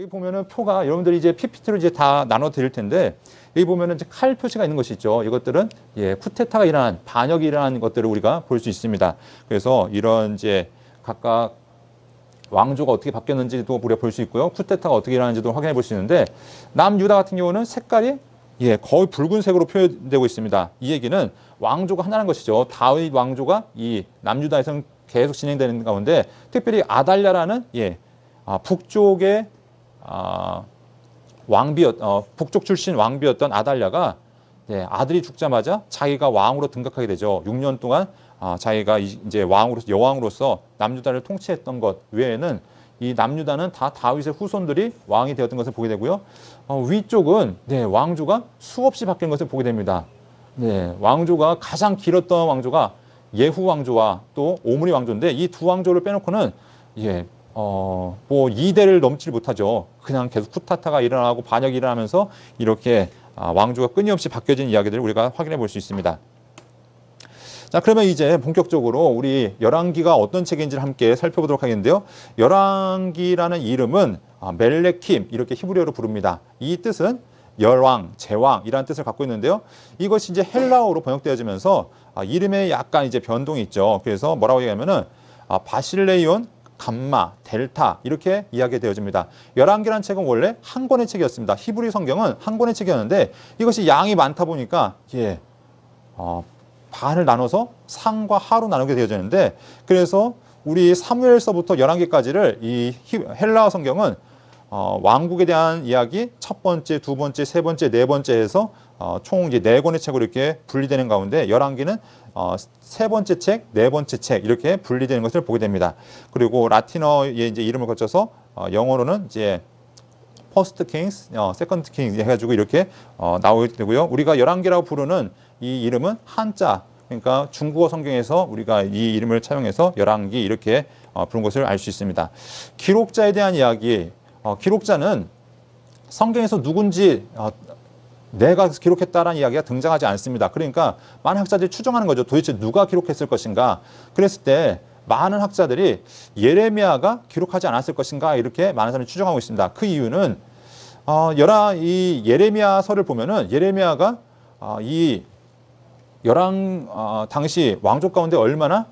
여기 보면은 표가 여러분들이 이제 PPT로 이제 다 나눠 드릴 텐데 여기 보면은 이제 칼 표시가 있는 것이 있죠. 이것들은 쿠데타가 일어난 반역이 일어난 것들을 우리가 볼 수 있습니다. 그래서 이런 이제 각각 왕조가 어떻게 바뀌었는지도 우리가 볼 수 있고요. 쿠데타가 어떻게 일어나는지도 확인해 볼 수 있는데 남유다 같은 경우는 색깔이 거의 붉은색으로 표현되고 있습니다. 이 얘기는 왕조가 하나는 것이죠. 다윗 왕조가 이 남유다에서는 계속 진행되는 가운데 특별히 아달랴라는 북쪽의 북쪽 출신 왕비였던 아달랴가 아들이 죽자마자 자기가 왕으로 등극하게 되죠. 6년 동안 자기가 이제 여왕으로서 남유다를 통치했던 것 외에는 이 남유다는 다 다윗의 후손들이 왕이 되었던 것을 보게 되고요. 위쪽은 왕조가 수없이 바뀐 것을 보게 됩니다. 왕조가 가장 길었던 왕조가 예후 왕조와 또 오므리 왕조인데 이 두 왕조를 빼놓고는 뭐 2대를 넘지 못하죠. 그냥 계속 쿠데타가 일어나고 반역이 일어나면서 이렇게 왕조가 끊임없이 바뀌어진 이야기들을 우리가 확인해 볼 수 있습니다. 자, 그러면 이제 본격적으로 우리 열왕기가 어떤 책인지를 함께 살펴보도록 하겠는데요. 열왕기라는 이름은 멜레킴 이렇게 히브리어로 부릅니다. 이 뜻은 열왕, 제왕이라는 뜻을 갖고 있는데요. 이것이 이제 헬라어로 번역되어지면서 이름에 약간 이제 변동이 있죠. 그래서 뭐라고 얘기하면은 바실레이온, 감마, 델타 이렇게 이야기되어집니다. 열왕기라는 책은 원래 한 권의 책이었습니다. 히브리 성경은 한 권의 책이었는데 이것이 양이 많다 보니까 반을 나눠서 상과 하로 나누게 되어지는데 그래서 우리 사무엘서부터 열왕기까지를 이 헬라어 성경은 왕국에 대한 이야기 첫 번째, 두 번째, 세 번째, 네 번째 해서 총 이제 네 권의 책으로 이렇게 분리되는 가운데 열왕기는 세 번째 책, 네 번째 책 이렇게 분리되는 것을 보게 됩니다. 그리고 라틴어의 이제 이름을 거쳐서 영어로는 이제 퍼스트 킹스, 세컨드 킹스 해가지고 이렇게 나오게 되고요. 우리가 열왕기라고 부르는 이 이름은 한자, 그러니까 중국어 성경에서 우리가 이 이름을 차용해서 열왕기 이렇게 부른 것을 알 수 있습니다. 기록자에 대한 이야기, 기록자는 성경에서 누군지 내가 기록했다라는 이야기가 등장하지 않습니다. 그러니까 많은 학자들이 추정하는 거죠. 도대체 누가 기록했을 것인가? 그랬을 때 많은 학자들이 예레미야가 기록하지 않았을 것인가 이렇게 많은 사람이 추정하고 있습니다. 그 이유는 이 예레미야서를 보면은 예레미야가 이 당시 왕족 가운데 얼마나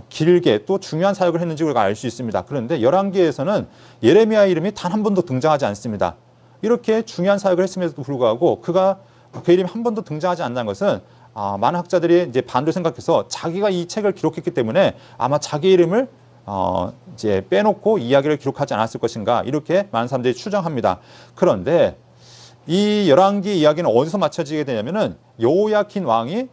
길게 또 중요한 사역을 했는지 우리가 알 수 있습니다. 그런데 열왕기에서는 예레미야 이름이 단 한 번도 등장하지 않습니다. 이렇게 중요한 사역을 했음에도 불구하고 그 이름이 한 번도 등장하지 않는 것은 많은 학자들이 이제 반대로 생각해서 자기가 이 책을 기록했기 때문에 아마 자기 이름을 이제 빼놓고 이야기를 기록하지 않았을 것인가 이렇게 많은 사람들이 추정합니다. 그런데 이 열왕기 이야기는 어디서 맞춰지게 되냐면은 여호야킨 왕이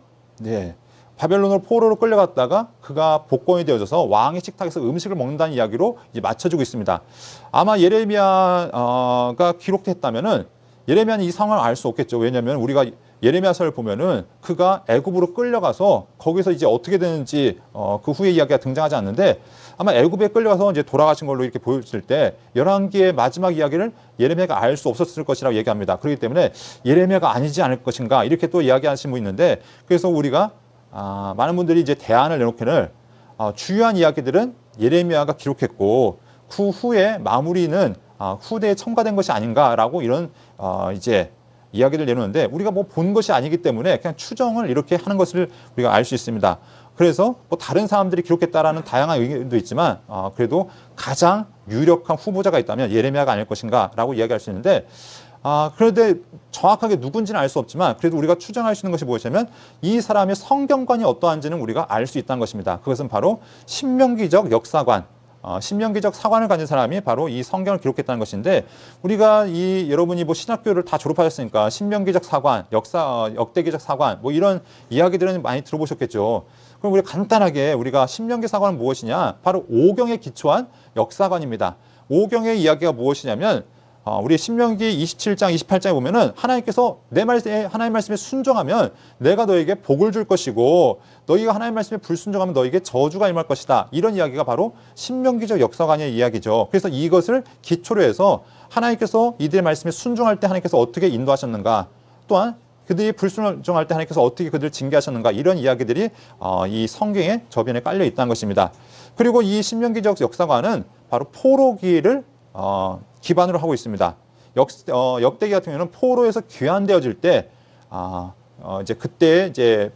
바벨론으로 포로로 끌려갔다가 그가 복권이 되어져서 왕의 식탁에서 음식을 먹는다는 이야기로 이제 맞춰지고 있습니다. 아마 예레미야가 기록됐다면은 예레미야는 이 상황을 알 수 없겠죠. 왜냐하면 우리가 예레미야서를 보면은 그가 애굽으로 끌려가서 거기서 이제 어떻게 되는지 그 후에 이야기가 등장하지 않는데 아마 애굽에 끌려가서 이제 돌아가신 걸로 이렇게 보였을 때 열왕기의 마지막 이야기를 예레미야가 알 수 없었을 것이라고 얘기합니다. 그렇기 때문에 예레미야가 아니지 않을 것인가 이렇게 또 이야기하시는 분이 있는데 그래서 우리가 많은 분들이 이제 대안을 내놓기를 주요한 이야기들은 예레미야가 기록했고 그 후에 마무리는 후대에 첨가된 것이 아닌가라고 이런 이제 이야기를 내놓는데 우리가 뭐 본 것이 아니기 때문에 그냥 추정을 이렇게 하는 것을 우리가 알 수 있습니다. 그래서 뭐 다른 사람들이 기록했다라는 다양한 의견도 있지만 그래도 가장 유력한 후보자가 있다면 예레미야가 아닐 것인가라고 이야기할 수 있는데 그런데 정확하게 누군지는 알 수 없지만 그래도 우리가 추정할 수 있는 것이 무엇이냐면 이 사람의 성경관이 어떠한지는 우리가 알 수 있다는 것입니다. 그것은 바로 신명기적 역사관, 신명기적 사관을 가진 사람이 바로 이 성경을 기록했다는 것인데 우리가 여러분이 뭐 신학교를 다 졸업하셨으니까 신명기적 사관, 역대기적 사관 뭐 이런 이야기들은 많이 들어보셨겠죠. 그럼 우리가 간단하게 우리가 신명기 사관은 무엇이냐? 바로 오경에 기초한 역사관입니다. 오경의 이야기가 무엇이냐면 우리 신명기 27장, 28장에 보면은 하나님께서 하나님 말씀에 순종하면 내가 너에게 복을 줄 것이고 너희가 하나님 말씀에 불순종하면 너에게 저주가 임할 것이다. 이런 이야기가 바로 신명기적 역사관의 이야기죠. 그래서 이것을 기초로 해서 하나님께서 이들의 말씀에 순종할 때 하나님께서 어떻게 인도하셨는가 또한 그들이 불순종할 때 하나님께서 어떻게 그들을 징계하셨는가 이런 이야기들이 이 성경의 저변에 깔려 있다는 것입니다. 그리고 이 신명기적 역사관은 바로 포로기를 기반으로 하고 있습니다. 역대기 같은 경우는 포로에서 귀환되어질 때 이제 그때 이제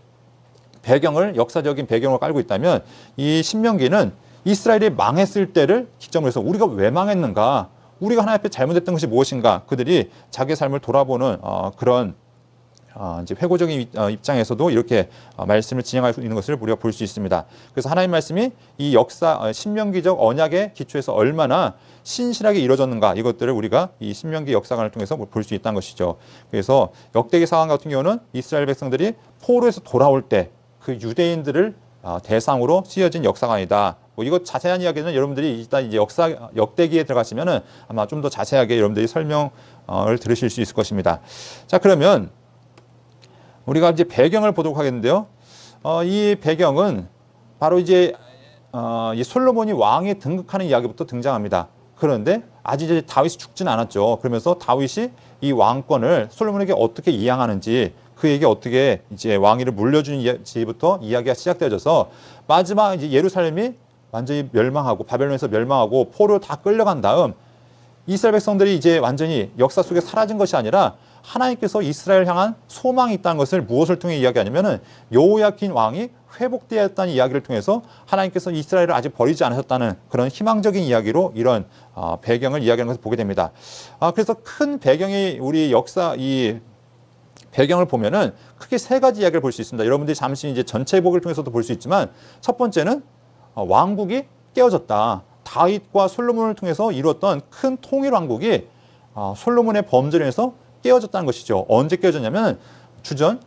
배경을 역사적인 배경으로 깔고 있다면 이 신명기는 이스라엘이 망했을 때를 기점으로 해서 우리가 왜 망했는가, 우리가 하나님 앞에 잘못했던 것이 무엇인가, 그들이 자기의 삶을 돌아보는 그런 이제 회고적인 입장에서도 이렇게 말씀을 진행할 수 있는 것을 우리가 볼 수 있습니다. 그래서 하나님 말씀이 이 역사 신명기적 언약의 기초에서 얼마나 신실하게 이루어졌는가, 이것들을 우리가 이 신명기 역사관을 통해서 볼 수 있다는 것이죠. 그래서 역대기 상황 같은 경우는 이스라엘 백성들이 포로에서 돌아올 때 그 유대인들을 대상으로 쓰여진 역사관이다. 뭐 이것 자세한 이야기는 여러분들이 일단 이제 역대기에 들어가시면은 아마 좀 더 자세하게 여러분들이 설명을 들으실 수 있을 것입니다. 자, 그러면 우리가 이제 배경을 보도록 하겠는데요. 이 배경은 바로 이제 이 솔로몬이 왕에 등극하는 이야기부터 등장합니다. 그런데 아직 이제 다윗이 죽지는 않았죠. 그러면서 다윗이 이 왕권을 솔로몬에게 어떻게 이양하는지, 그에게 어떻게 이제 왕위를 물려주는지부터 이야기가 시작되어져서 마지막 이제 예루살렘이 완전히 멸망하고 바벨론에서 멸망하고 포로로 다 끌려간 다음 이스라엘 백성들이 이제 완전히 역사 속에 사라진 것이 아니라 하나님께서 이스라엘 향한 소망이 있다는 것을 무엇을 통해 이야기하냐면은 여호야킨 왕이 회복되었다는 이야기를 통해서 하나님께서 이스라엘을 아직 버리지 않으셨다는 그런 희망적인 이야기로 이런 배경을 이야기하는 것을 보게 됩니다. 그래서 큰 배경이 우리 역사 이 배경을 보면은 크게 세 가지 이야기를 볼 수 있습니다. 여러분들이 잠시 이제 전체 복을 통해서도 볼 수 있지만 첫 번째는 왕국이 깨어졌다. 다윗과 솔로몬을 통해서 이루었던 큰 통일 왕국이 솔로몬의 범죄로 인해서 깨어졌다는 것이죠. 언제 깨어졌냐면 주전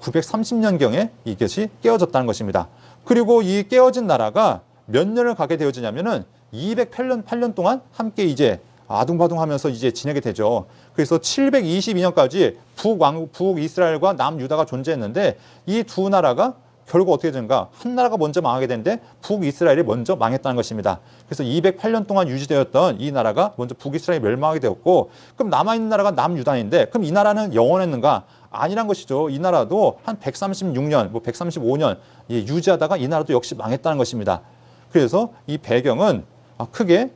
930년경에 이것이 깨어졌다는 것입니다. 그리고 이 깨어진 나라가 몇 년을 가게 되어지냐면은 208년 동안 함께 이제 아둥바둥하면서 이제 지내게 되죠. 그래서 722년까지 북이스라엘과 남유다가 존재했는데 이 두 나라가 결국 어떻게 되는가? 한 나라가 먼저 망하게 되는데 북이스라엘이 먼저 망했다는 것입니다. 그래서 208년 동안 유지되었던 이 나라가 먼저 북이스라엘이 멸망하게 되었고, 그럼 남아있는 나라가 남유다인데 그럼 이 나라는 영원했는가? 아니란 것이죠. 이 나라도 한 136년, 135년 유지하다가 이 나라도 역시 망했다는 것입니다. 그래서 이 배경은 크게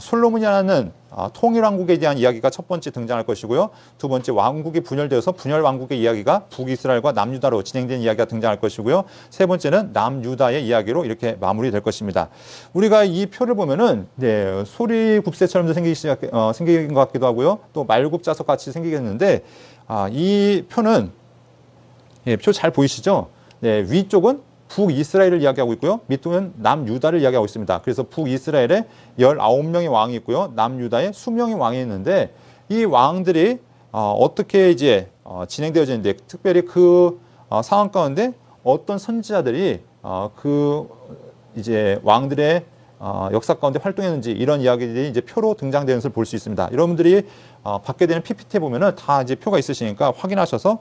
솔로몬이라는 통일왕국에 대한 이야기가 첫 번째 등장할 것이고요. 두 번째, 왕국이 분열되어서 분열왕국의 이야기가 북이스라엘과 남유다로 진행된 이야기가 등장할 것이고요. 세 번째는 남유다의 이야기로 이렇게 마무리될 것입니다. 우리가 이 표를 보면은 소리굽새처럼도 생긴 것 같기도 하고요. 또 말굽자석 같이 생기겠는데 이 표는 표 잘 보이시죠? 위쪽은 북이스라엘을 이야기하고 있고요. 밑쪽은 남유다를 이야기하고 있습니다. 그래서 북이스라엘에 19명의 왕이 있고요. 남유다에 20명의 왕이 있는데 이 왕들이 어떻게 이제 진행되어지는데, 특별히 그 상황 가운데 어떤 선지자들이 그 이제 왕들의 역사 가운데 활동했는지, 이런 이야기들이 이제 표로 등장되는 것을 볼 수 있습니다. 여러분들이 받게 되는 PPT에 보면은 다 이제 표가 있으시니까 확인하셔서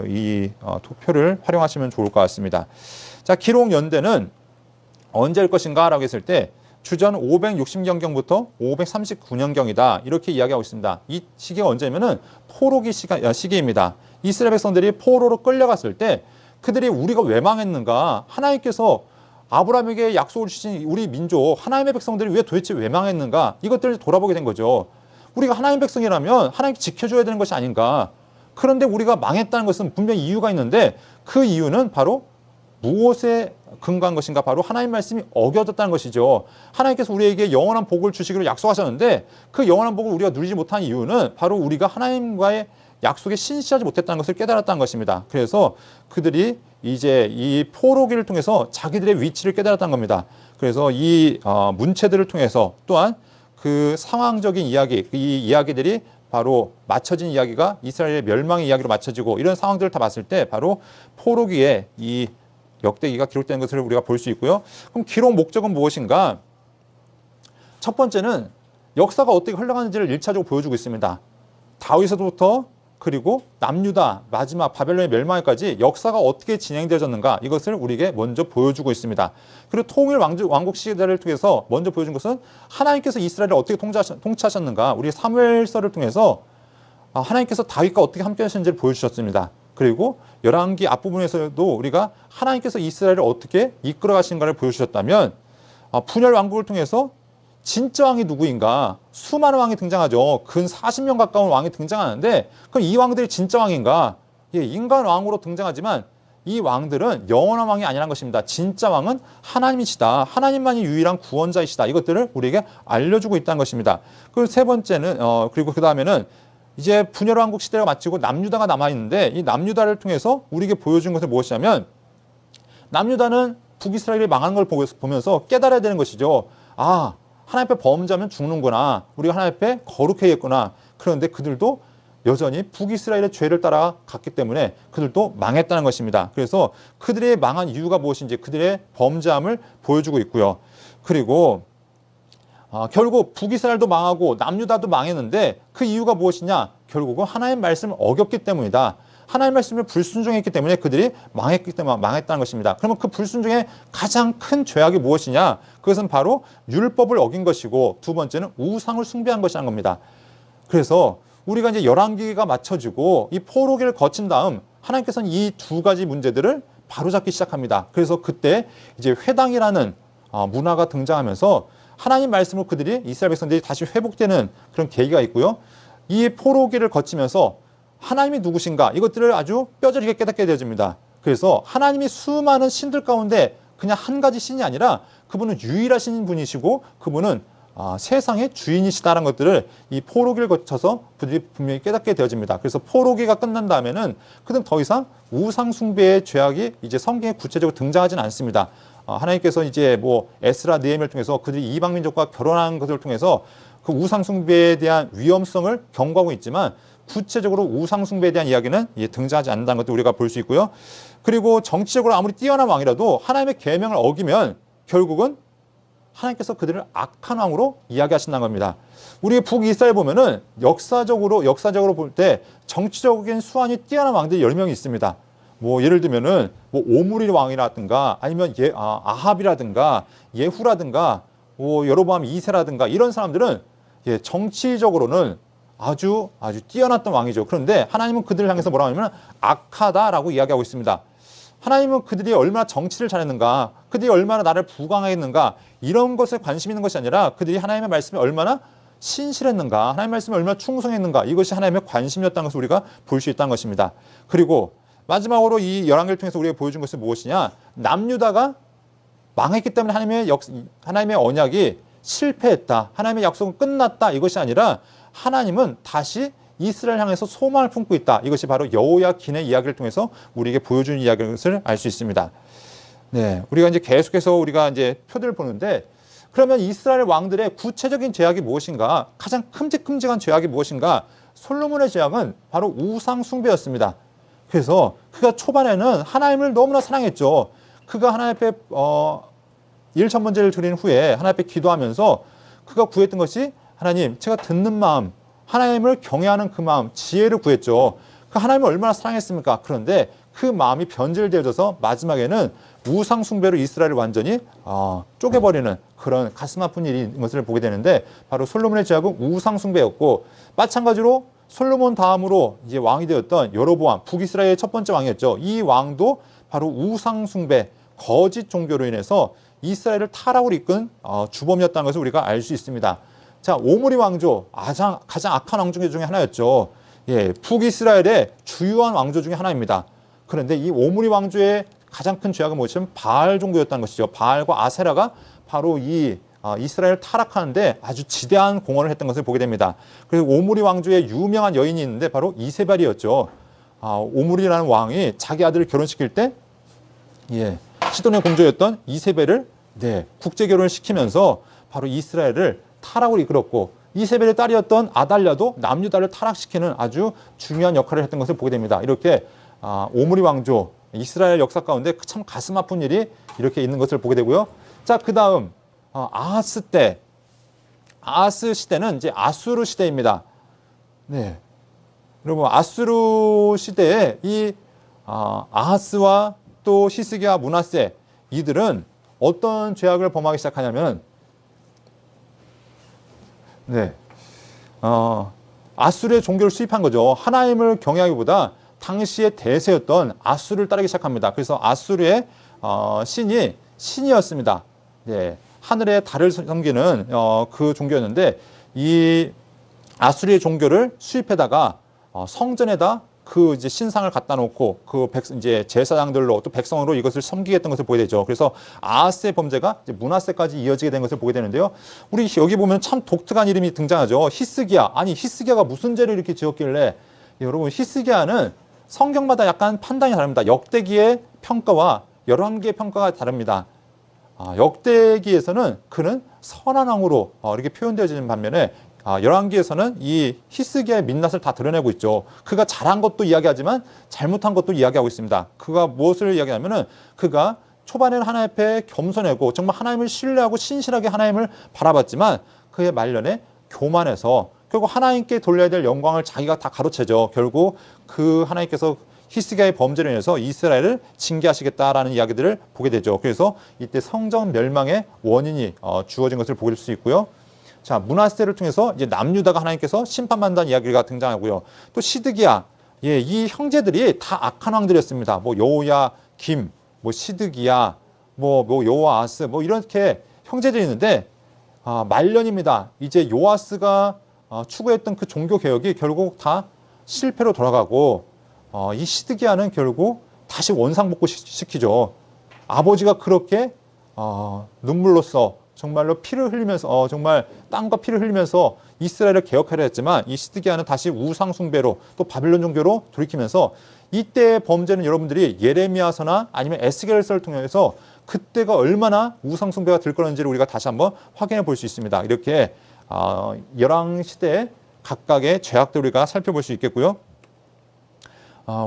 이 표를 활용하시면 좋을 것 같습니다. 자, 기록 연대는 언제일 것인가 라고 했을 때 주전 560년경부터 539년경이다, 이렇게 이야기하고 있습니다. 이 시기가 언제냐면은 포로기 시기입니다. 이스라엘 백성들이 포로로 끌려갔을 때 그들이 우리가 왜 망했는가, 하나님께서 아브라함에게 약속을 주신 우리 민족 하나님의 백성들이 도대체 왜 망했는가, 이것들을 돌아보게 된 거죠. 우리가 하나님 백성이라면 하나님께 지켜줘야 되는 것이 아닌가. 그런데 우리가 망했다는 것은 분명히 이유가 있는데 그 이유는 바로 무엇에 근거한 것인가? 바로 하나님 말씀이 어겨졌다는 것이죠. 하나님께서 우리에게 영원한 복을 주시기로 약속하셨는데 그 영원한 복을 우리가 누리지 못한 이유는 바로 우리가 하나님과의 약속에 신실하지 못했다는 것을 깨달았다는 것입니다. 그래서 그들이 이제 이 포로기를 통해서 자기들의 위치를 깨달았다는 겁니다. 그래서 이 문체들을 통해서 또한 그 상황적인 이야기, 이 이야기들이 바로 맞춰진 이야기가 이스라엘의 멸망의 이야기로 맞춰지고, 이런 상황들을 다 봤을 때 바로 포로기에 이 역대기가 기록된 것을 우리가 볼 수 있고요. 그럼 기록 목적은 무엇인가? 첫 번째는 역사가 어떻게 흘러가는지를 1차적으로 보여주고 있습니다. 다윗에서부터 그리고 남유다, 마지막 바벨론의 멸망까지 역사가 어떻게 진행되어졌는가, 이것을 우리에게 먼저 보여주고 있습니다. 그리고 통일 왕국 시대를 통해서 먼저 보여준 것은 하나님께서 이스라엘을 어떻게 통치하셨는가, 우리 사무엘서를 통해서 하나님께서 다윗과 어떻게 함께 하셨는지를 보여주셨습니다. 그리고 열왕기 앞부분에서도 우리가 하나님께서 이스라엘을 어떻게 이끌어 가신가를 보여주셨다면, 분열 왕국을 통해서 진짜 왕이 누구인가? 수많은 왕이 등장하죠. 근 40명 가까운 왕이 등장하는데 그럼 이 왕들이 진짜 왕인가? 예, 인간 왕으로 등장하지만 이 왕들은 영원한 왕이 아니라는 것입니다. 진짜 왕은 하나님이시다. 하나님만이 유일한 구원자이시다. 이것들을 우리에게 알려주고 있다는 것입니다. 그리고 세 번째는 그리고 그 다음에는 이제 분열 왕국 시대가 마치고 남유다가 남아 있는데 이 남유다를 통해서 우리에게 보여준 것은 무엇이냐면 남유다는 북이스라엘이 망하는 걸 보면서 깨달아야 되는 것이죠. 아, 하나님 앞에 범죄하면 죽는구나. 우리가 하나님 앞에 거룩해야겠구나. 그런데 그들도 여전히 북이스라엘의 죄를 따라갔기 때문에 그들도 망했다는 것입니다. 그래서 그들의 망한 이유가 무엇인지 그들의 범죄함을 보여주고 있고요. 그리고 결국 북이스라엘도 망하고 남유다도 망했는데 그 이유가 무엇이냐? 결국은 하나님의 말씀을 어겼기 때문이다. 하나님의 말씀을 불순종했기 때문에 그들이 망했기 때문에 망했다는 것입니다. 그러면 그 불순종의 가장 큰 죄악이 무엇이냐? 그것은 바로 율법을 어긴 것이고 두 번째는 우상을 숭배한 것이라는 겁니다. 그래서 우리가 이제 열왕기가 맞춰지고 이 포로기를 거친 다음 하나님께서는 이 두 가지 문제들을 바로잡기 시작합니다. 그래서 그때 이제 회당이라는 문화가 등장하면서 하나님 말씀을 그들이 이스라엘 백성들이 다시 회복되는 그런 계기가 있고요. 이 포로기를 거치면서 하나님이 누구신가 이것들을 아주 뼈저리게 깨닫게 되어집니다. 그래서 하나님이 수많은 신들 가운데 그냥 한 가지 신이 아니라 그분은 유일하신 분이시고 그분은 세상의 주인이시다라는 것들을 이 포로기를 거쳐서 그들이 분명히 깨닫게 되어집니다. 그래서 포로기가 끝난 다음에는 그들은 더 이상 우상 숭배의 죄악이 이제 성경에 구체적으로 등장하지는 않습니다. 하나님께서 이제 뭐 에스라 느헤미야를 통해서 그들이 이방 민족과 결혼한 것을 통해서 그 우상 숭배에 대한 위험성을 경고하고 있지만 구체적으로 우상 숭배에 대한 이야기는 등장하지 않는다는 것도 우리가 볼 수 있고요. 그리고 정치적으로 아무리 뛰어난 왕이라도 하나님의 계명을 어기면 결국은 하나님께서 그들을 악한 왕으로 이야기하신다는 겁니다. 우리 북이스라엘 보면은 역사적으로 볼 때 정치적인 수완이 뛰어난 왕들이 10명이 있습니다. 뭐 예를 들면은 뭐 오므리 왕이라든가 아니면 아합이라든가 예후라든가 뭐 여로보암 2세라든가 이런 사람들은 정치적으로는 아주 뛰어났던 왕이죠. 그런데 하나님은 그들을 향해서 뭐라고 하냐면 악하다라고 이야기하고 있습니다. 하나님은 그들이 얼마나 정치를 잘했는가, 그들이 얼마나 나를 부강했는가 이런 것에 관심 있는 것이 아니라 그들이 하나님의 말씀에 얼마나 신실했는가, 하나님의 말씀에 얼마나 충성했는가 이것이 하나님의 관심이었다는 것을 우리가 볼 수 있다는 것입니다. 그리고 마지막으로 이 열왕기를 통해서 우리가 보여준 것은 무엇이냐? 남유다가 망했기 때문에 하나님의 언약이 실패했다. 하나님의 약속은 끝났다. 이것이 아니라 하나님은 다시 이스라엘 향해서 소망을 품고 있다. 이것이 바로 여호야긴의 이야기를 통해서 우리에게 보여주는 이야기인 것을 알 수 있습니다. 네, 우리가 이제 계속해서 우리가 이제 표들을 보는데 그러면 이스라엘 왕들의 구체적인 죄악이 무엇인가? 가장 큼직큼직한 죄악이 무엇인가? 솔로몬의 죄악은 바로 우상 숭배였습니다. 그래서 그가 초반에는 하나님을 너무나 사랑했죠. 그가 하나님 앞에 1천번제를 드린 후에 하나님 앞에 기도하면서 그가 구했던 것이 하나님, 제가 듣는 마음, 하나님을 경외하는 그 마음, 지혜를 구했죠. 그 하나님을 얼마나 사랑했습니까? 그런데 그 마음이 변질되어져서 마지막에는 우상 숭배로 이스라엘을 완전히 쪼개버리는 그런 가슴 아픈 일인 것을 보게 되는데 바로 솔로몬의 죄악은 우상 숭배였고 마찬가지로 솔로몬 다음으로 이제 왕이 되었던 여로보암, 북이스라엘의 첫 번째 왕이었죠. 이 왕도 바로 우상 숭배, 거짓 종교로 인해서 이스라엘을 타락으로 이끈 주범이었다는 것을 우리가 알 수 있습니다. 자, 오므리 왕조, 가장 악한 왕조 중에 하나였죠. 예, 북이스라엘의 주요한 왕조 중에 하나입니다. 그런데 이 오므리 왕조의 가장 큰 죄악은 무엇이냐면 바알 종교였다는 것이죠. 바알과 아세라가 바로 이 이스라엘을 타락하는데 아주 지대한 공헌을 했던 것을 보게 됩니다. 그래서 오므리 왕조의 유명한 여인이 있는데 바로 이세벨이었죠. 오므리라는 왕이 자기 아들을 결혼시킬 때 시돈의 공주였던 이세벨을 국제 결혼을 시키면서 바로 이스라엘을 타락으로 이끌었고 이세벨의 딸이었던 아달랴도 남유다를 타락시키는 아주 중요한 역할을 했던 것을 보게 됩니다. 이렇게 오므리 왕조, 이스라엘 역사 가운데 참 가슴 아픈 일이 이렇게 있는 것을 보게 되고요. 자, 그 다음 아하스 때, 아하스 시대는 이제 아수르 시대입니다. 네, 여러분 아수르 시대에 이 아하스와 또 히스기야, 므낫세 이들은 어떤 죄악을 범하기 시작하냐면 아수르의 종교를 수입한 거죠. 하나님을 경외하기보다 당시의 대세였던 아수르를 따르기 시작합니다. 그래서 아수르의 신이었습니다. 하늘에 달을 섬기는 그 종교였는데 이 아수리의 종교를 수입해다가 성전에다 그 이제 신상을 갖다 놓고 그 이제 제사장들로 또 백성으로 이것을 섬기겠다는 것을 보게 되죠. 그래서 아하스의 범죄가 이제 므낫세까지 이어지게 된 것을 보게 되는데요. 우리 여기 보면 참 독특한 이름이 등장하죠. 히스기야. 아니 히스기야가 무슨 죄를 이렇게 지었길래 여러분 히스기야는 성경마다 약간 판단이 다릅니다. 역대기의 평가와 열왕기의 평가가 다릅니다. 역대기에서는 그는 선한 왕으로 이렇게 표현되어지는 반면에 열왕기에서는 이 히스기야의 민낯을 다 드러내고 있죠. 그가 잘한 것도 이야기하지만 잘못한 것도 이야기하고 있습니다. 그가 무엇을 이야기하냐면은 그가 초반에는 하나님 앞에 겸손하고 정말 하나님을 신뢰하고 신실하게 하나님을 바라봤지만 그의 말년에 교만해서 결국 하나님께 돌려야 될 영광을 자기가 다 가로채죠. 결국 그 하나님께서 히스기야의 범죄로 인해서 이스라엘을 징계하시겠다라는 이야기들을 보게 되죠. 그래서 이때 성전 멸망의 원인이 주어진 것을 볼 수 있고요. 자, 므낫세를 통해서 이제 남유다가 하나님께서 심판받는다는 이야기가 등장하고요. 또 시드기야, 예, 이 형제들이 다 악한 왕들이었습니다. 뭐 여호야김, 뭐 시드기야, 뭐 여호아스, 뭐 이렇게 형제들이 있는데 말년입니다. 이제 요아스가 추구했던 그 종교 개혁이 결국 다 실패로 돌아가고 이 시드기야는 결국 다시 원상복구 시키죠. 아버지가 그렇게 눈물로써 정말로 피를 흘리면서 정말 땀과 피를 흘리면서 이스라엘을 개혁하려 했지만 이 시드기야는 다시 우상 숭배로 또 바빌론 종교로 돌이키면서 이때의 범죄는 여러분들이 예레미야서나 아니면 에스겔서를 통해서 그때가 얼마나 우상 숭배가 들끓었는지를 우리가 다시 한번 확인해 볼 수 있습니다. 이렇게 열왕 시대의 각각의 죄악들을 우리가 살펴볼 수 있겠고요.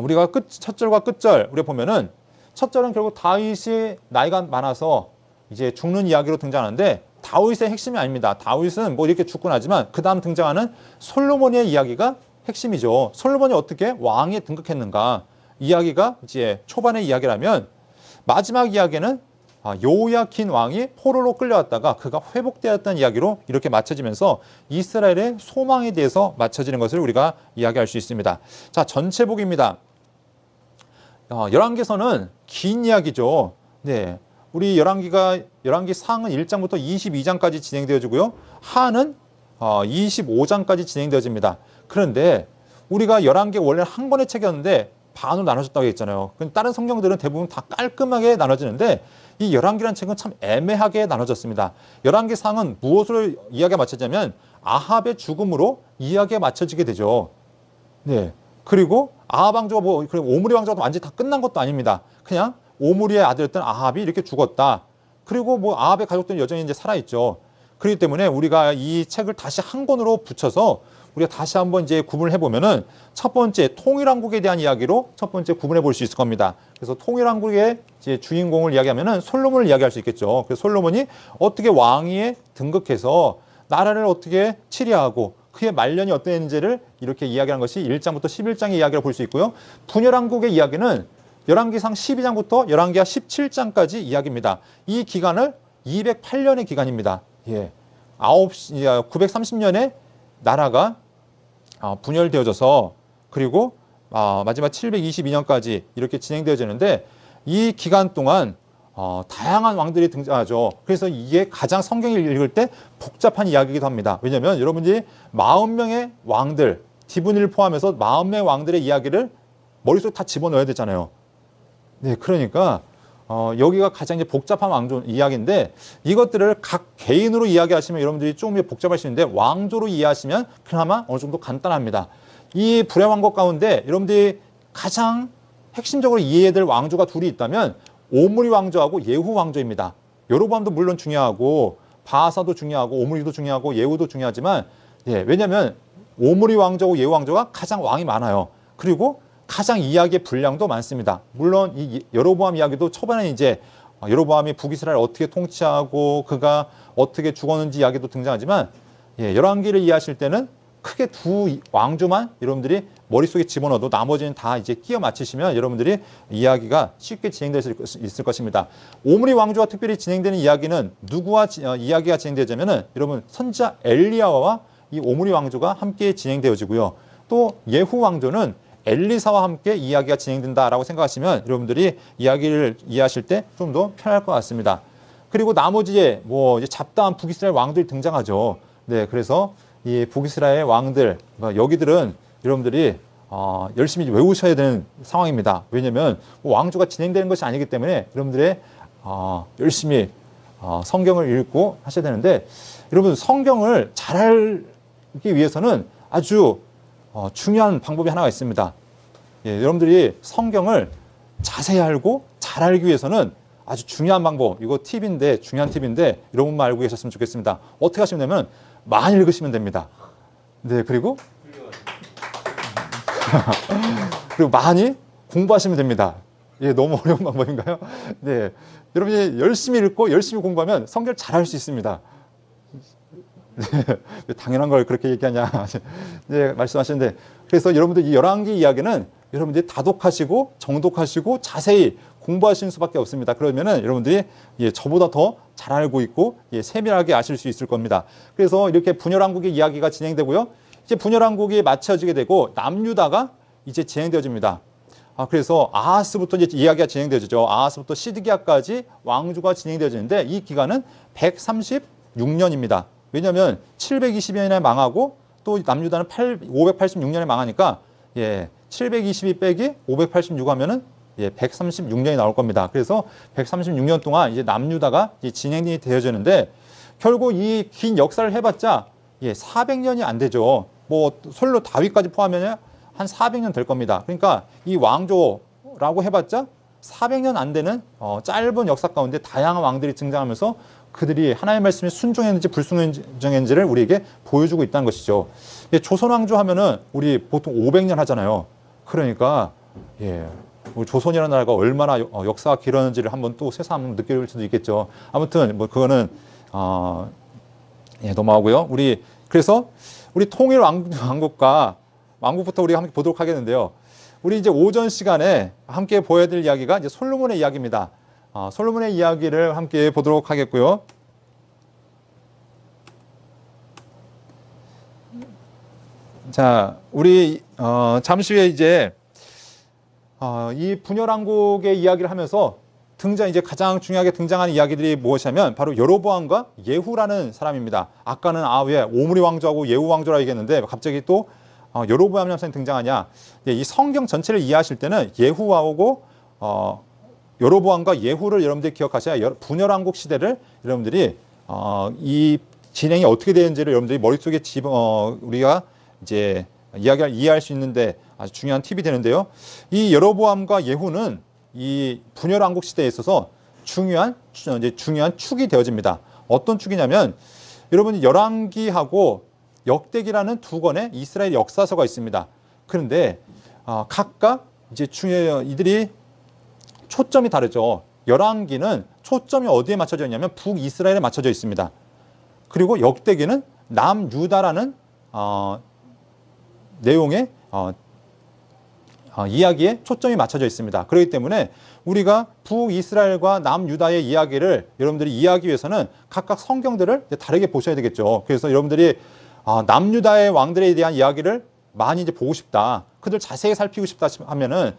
우리가 첫 절과 끝절 우리가 보면은 첫 절은 결국 다윗이 나이가 많아서 이제 죽는 이야기로 등장하는데 다윗의 핵심이 아닙니다. 다윗은 뭐 이렇게 죽고 나지만 그 다음 등장하는 솔로몬의 이야기가 핵심이죠. 솔로몬이 어떻게 왕에 등극했는가 이야기가 이제 초반의 이야기라면 마지막 이야기는 요야킨 왕이 포로로 끌려왔다가 그가 회복되었다는 이야기로 이렇게 맞춰지면서 이스라엘의 소망에 대해서 맞춰지는 것을 우리가 이야기할 수 있습니다. 자, 전체 복입니다. 열왕기서는 긴 이야기죠. 네. 우리 열왕기 상은 1장부터 22장까지 진행되어지고요. 하는 25장까지 진행되어집니다. 그런데 우리가 열왕기가 원래 한 권의 책이었는데 반으로 나눠졌다고 했잖아요. 다른 성경들은 대부분 다 깔끔하게 나눠지는데 이 열왕기라는 책은 참 애매하게 나눠졌습니다. 열왕기 상은 무엇으로 이야기가 맞춰지냐면 아합의 죽음으로 이야기가 맞춰지게 되죠. 네. 그리고 아합 왕조가 오므리 왕조가 완전히 다 끝난 것도 아닙니다. 그냥 오므리의 아들이었던 아합이 이렇게 죽었다. 그리고 뭐 아합의 가족들은 여전히 이제 살아있죠. 그렇기 때문에 우리가 이 책을 다시 한 권으로 붙여서 우리가 다시 한번 이제 구분을 해보면은 첫 번째 통일왕국에 대한 이야기로 첫 번째 구분해 볼 수 있을 겁니다. 그래서 통일왕국의 이제 주인공을 이야기하면은 솔로몬을 이야기할 수 있겠죠. 그래서 솔로몬이 어떻게 왕위에 등극해서 나라를 어떻게 치리하고 그의 말년이 어땠는지를 이렇게 이야기하는 것이 1장부터 11장의 이야기를 볼 수 있고요. 분열왕국의 이야기는 열왕기상 12장부터 열왕기하 17장까지 이야기입니다. 이 기간을 208년의 기간입니다. 예. 930년에 나라가 분열되어져서 그리고 마지막 722년까지 이렇게 진행되어지는데 이 기간 동안 다양한 왕들이 등장하죠. 그래서 이게 가장 성경을 읽을 때 복잡한 이야기이기도 합니다. 왜냐하면 여러분들이 40명의 왕들, 디브니를 포함해서 40명의 왕들의 이야기를 머릿속에 다 집어넣어야 되잖아요. 네, 그러니까 여기가 가장 이제 복잡한 왕조 이야기인데 이것들을 각 개인으로 이야기하시면 여러분들이 조금 복잡할 수 있는데 왕조로 이해하시면 그나마 어느 정도 간단합니다. 이 불의 왕국 가운데 여러분들이 가장 핵심적으로 이해해야 될 왕조가 둘이 있다면 오므리 왕조하고 예후 왕조입니다. 여로보암도 물론 중요하고 바하사도 중요하고 오므리도 중요하고 예후도 중요하지만 왜냐하면 오므리 왕조하고 예후 왕조가 가장 왕이 많아요. 그리고 가장 이야기의 분량도 많습니다. 물론 이 여로보암 이야기도 초반에 이제 여로보암이 북이스라엘을 어떻게 통치하고 그가 어떻게 죽었는지 이야기도 등장하지만 열왕기를 이해하실 때는 크게 두 왕조만 여러분들이 머릿속에 집어넣어도 나머지는 다 이제 끼워 맞추시면 여러분들이 이야기가 쉽게 진행될 수 있을 것입니다. 오므리 왕조와 특별히 진행되는 이야기는 누구와 이야기가 진행되자면은 여러분 선지자 엘리야와 이 오므리 왕조가 함께 진행되어지고요. 또 예후 왕조는 엘리사와 함께 이야기가 진행된다라고 생각하시면 여러분들이 이야기를 이해하실 때 좀 더 편할 것 같습니다. 그리고 나머지에 뭐 이제 잡다한 북이스라엘 왕들이 등장하죠. 네, 그래서 이 북이스라엘 왕들, 그러니까 여기들은 여러분들이 열심히 외우셔야 되는 상황입니다. 왜냐하면 왕조가 진행되는 것이 아니기 때문에 여러분들의 열심히 성경을 읽고 하셔야 되는데, 여러분 성경을 잘 알기 위해서는 아주 중요한 방법이 하나가 있습니다. 예, 여러분들이 성경을 자세히 알고 잘 알기 위해서는 아주 중요한 방법, 이거 팁인데, 중요한 팁인데 여러분만 알고 계셨으면 좋겠습니다. 어떻게 하시면 되면 많이 읽으시면 됩니다. 네, 그리고 많이 공부하시면 됩니다. 이게 너무 어려운 방법인가요? 네, 여러분이 열심히 읽고 열심히 공부하면 성경을 잘 할 수 있습니다. 네, 당연한 걸 그렇게 얘기하냐. 네, 말씀하시는데, 그래서 여러분들 이 열왕기 이야기는 여러분들이 다독하시고 정독하시고 자세히 공부하시는 수밖에 없습니다. 그러면은 여러분들이 저보다 더 잘 알고 있고 세밀하게 아실 수 있을 겁니다. 그래서 이렇게 분열왕국의 이야기가 진행되고요. 이제 분열왕국이 마쳐지게 되고 남유다가 이제 진행되어집니다. 그래서 아하스부터 이제 이야기가 진행되죠. 아하스부터 시드기야까지 왕조가 진행되어지는데 이 기간은 136년입니다. 왜냐하면 720년에 망하고 또 남유다는 586년에 망하니까 722 빼기 586 하면은 136년이 나올 겁니다. 그래서 136년 동안 이제 남유다가 진행이 되어지는데, 결국 이 긴 역사를 해봤자 400년이 안 되죠. 뭐 솔로 다윗까지 포함하면 한 400년 될 겁니다. 그러니까 이 왕조라고 해봤자 400년 안 되는 짧은 역사 가운데 다양한 왕들이 등장하면서 그들이 하나님의 말씀에 순종했는지 불순종했는지를 우리에게 보여주고 있다는 것이죠. 조선 왕조 하면은 우리 보통 500년 하잖아요. 그러니까 우리 조선이라는 나라가 얼마나 역사가 길었는지를 한번 또 새삼 한번 느낄 수도 있겠죠. 아무튼 뭐 그거는 넘어가고요. 그래서 우리 통일 왕국부터 우리가 함께 보도록 하겠는데요. 우리 이제 오전 시간에 함께 보여야 될 이야기가 이제 솔로몬의 이야기입니다. 솔로몬의 이야기를 함께 보도록 하겠고요. 자, 우리 잠시 후에 이제 이 분열왕국의 이야기를 하면서 이제 가장 중요하게 등장하는 이야기들이 무엇이냐면 바로 여로보암과 예후라는 사람입니다. 아까는 왜 오므리 왕조하고 예후 왕조라 얘기했는데 갑자기 또 여로보암이라는 사람이 등장하냐. 이 성경 전체를 이해하실 때는 예후하고 여로보암과 예후를 여러분들이 기억하셔야 분열왕국 시대를 여러분들이 이 진행이 어떻게 되는지를 여러분들이 머릿속에 우리가 이제 이해할 수 있는데 아주 중요한 팁이 되는데요. 이 여로보암과 예후는 이 분열왕국 시대에 있어서 중요한 축이 되어집니다. 어떤 축이냐면, 여러분이 열왕기하고 역대기라는 두 권의 이스라엘 역사서가 있습니다. 그런데 각각 이제 이들이 초점이 다르죠. 열왕기는 초점이 어디에 맞춰져 있냐면 북이스라엘에 맞춰져 있습니다. 그리고 역대기는 남유다라는 내용의 이야기에 초점이 맞춰져 있습니다. 그렇기 때문에 우리가 북이스라엘과 남유다의 이야기를 여러분들이 이해하기 위해서는 각각 성경들을 다르게 보셔야 되겠죠. 그래서 여러분들이 남유다의 왕들에 대한 이야기를 많이 이제 보고 싶다, 그들 자세히 살피고 싶다 하면은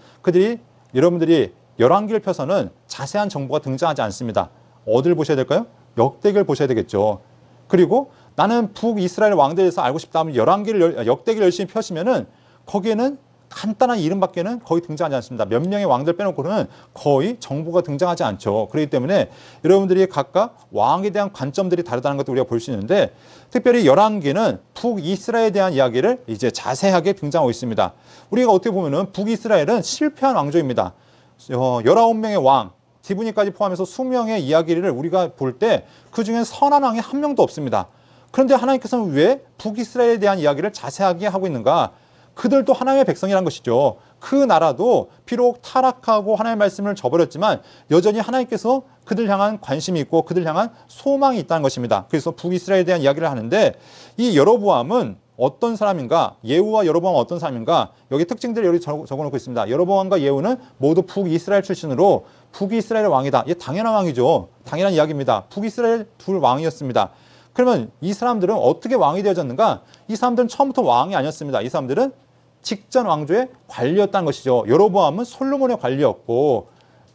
여러분들이 열왕기를 펴서는 자세한 정보가 등장하지 않습니다. 어디를 보셔야 될까요? 역대기를 보셔야 되겠죠. 그리고 나는 북이스라엘 왕들에서 알고 싶다 하면 역대기를 열심히 펴시면은 거기에는 간단한 이름밖에는 거의 등장하지 않습니다. 몇 명의 왕들 빼놓고는 거의 정보가 등장하지 않죠. 그렇기 때문에 여러분들이 각각 왕에 대한 관점들이 다르다는 것도 우리가 볼 수 있는데, 특별히 열왕기는 북이스라엘에 대한 이야기를 이제 자세하게 등장하고 있습니다. 우리가 어떻게 보면은 북이스라엘은 실패한 왕조입니다. 19명의 왕, 디브니까지 포함해서 수명의 이야기를 우리가 볼 때 그중엔 선한 왕이 한 명도 없습니다. 그런데 하나님께서는 왜 북이스라엘에 대한 이야기를 자세하게 하고 있는가? 그들도 하나님의 백성이란 것이죠. 그 나라도 비록 타락하고 하나님의 말씀을 저버렸지만 여전히 하나님께서 그들 향한 관심이 있고 그들 향한 소망이 있다는 것입니다. 그래서 북이스라엘에 대한 이야기를 하는데, 이 여로보암은 어떤 사람인가? 예후와 여로보암은 어떤 사람인가? 여기 특징들을 여기 적어놓고 있습니다. 여로보암과 예후는 모두 북이스라엘 출신으로 북이스라엘의 왕이다. 이게 당연한 왕이죠. 당연한 이야기입니다. 북이스라엘 둘 왕이었습니다. 그러면 이 사람들은 어떻게 왕이 되어졌는가? 이 사람들은 처음부터 왕이 아니었습니다. 이 사람들은 직전 왕조의 관리였다는 것이죠. 여로보암은 솔로몬의 관리였고,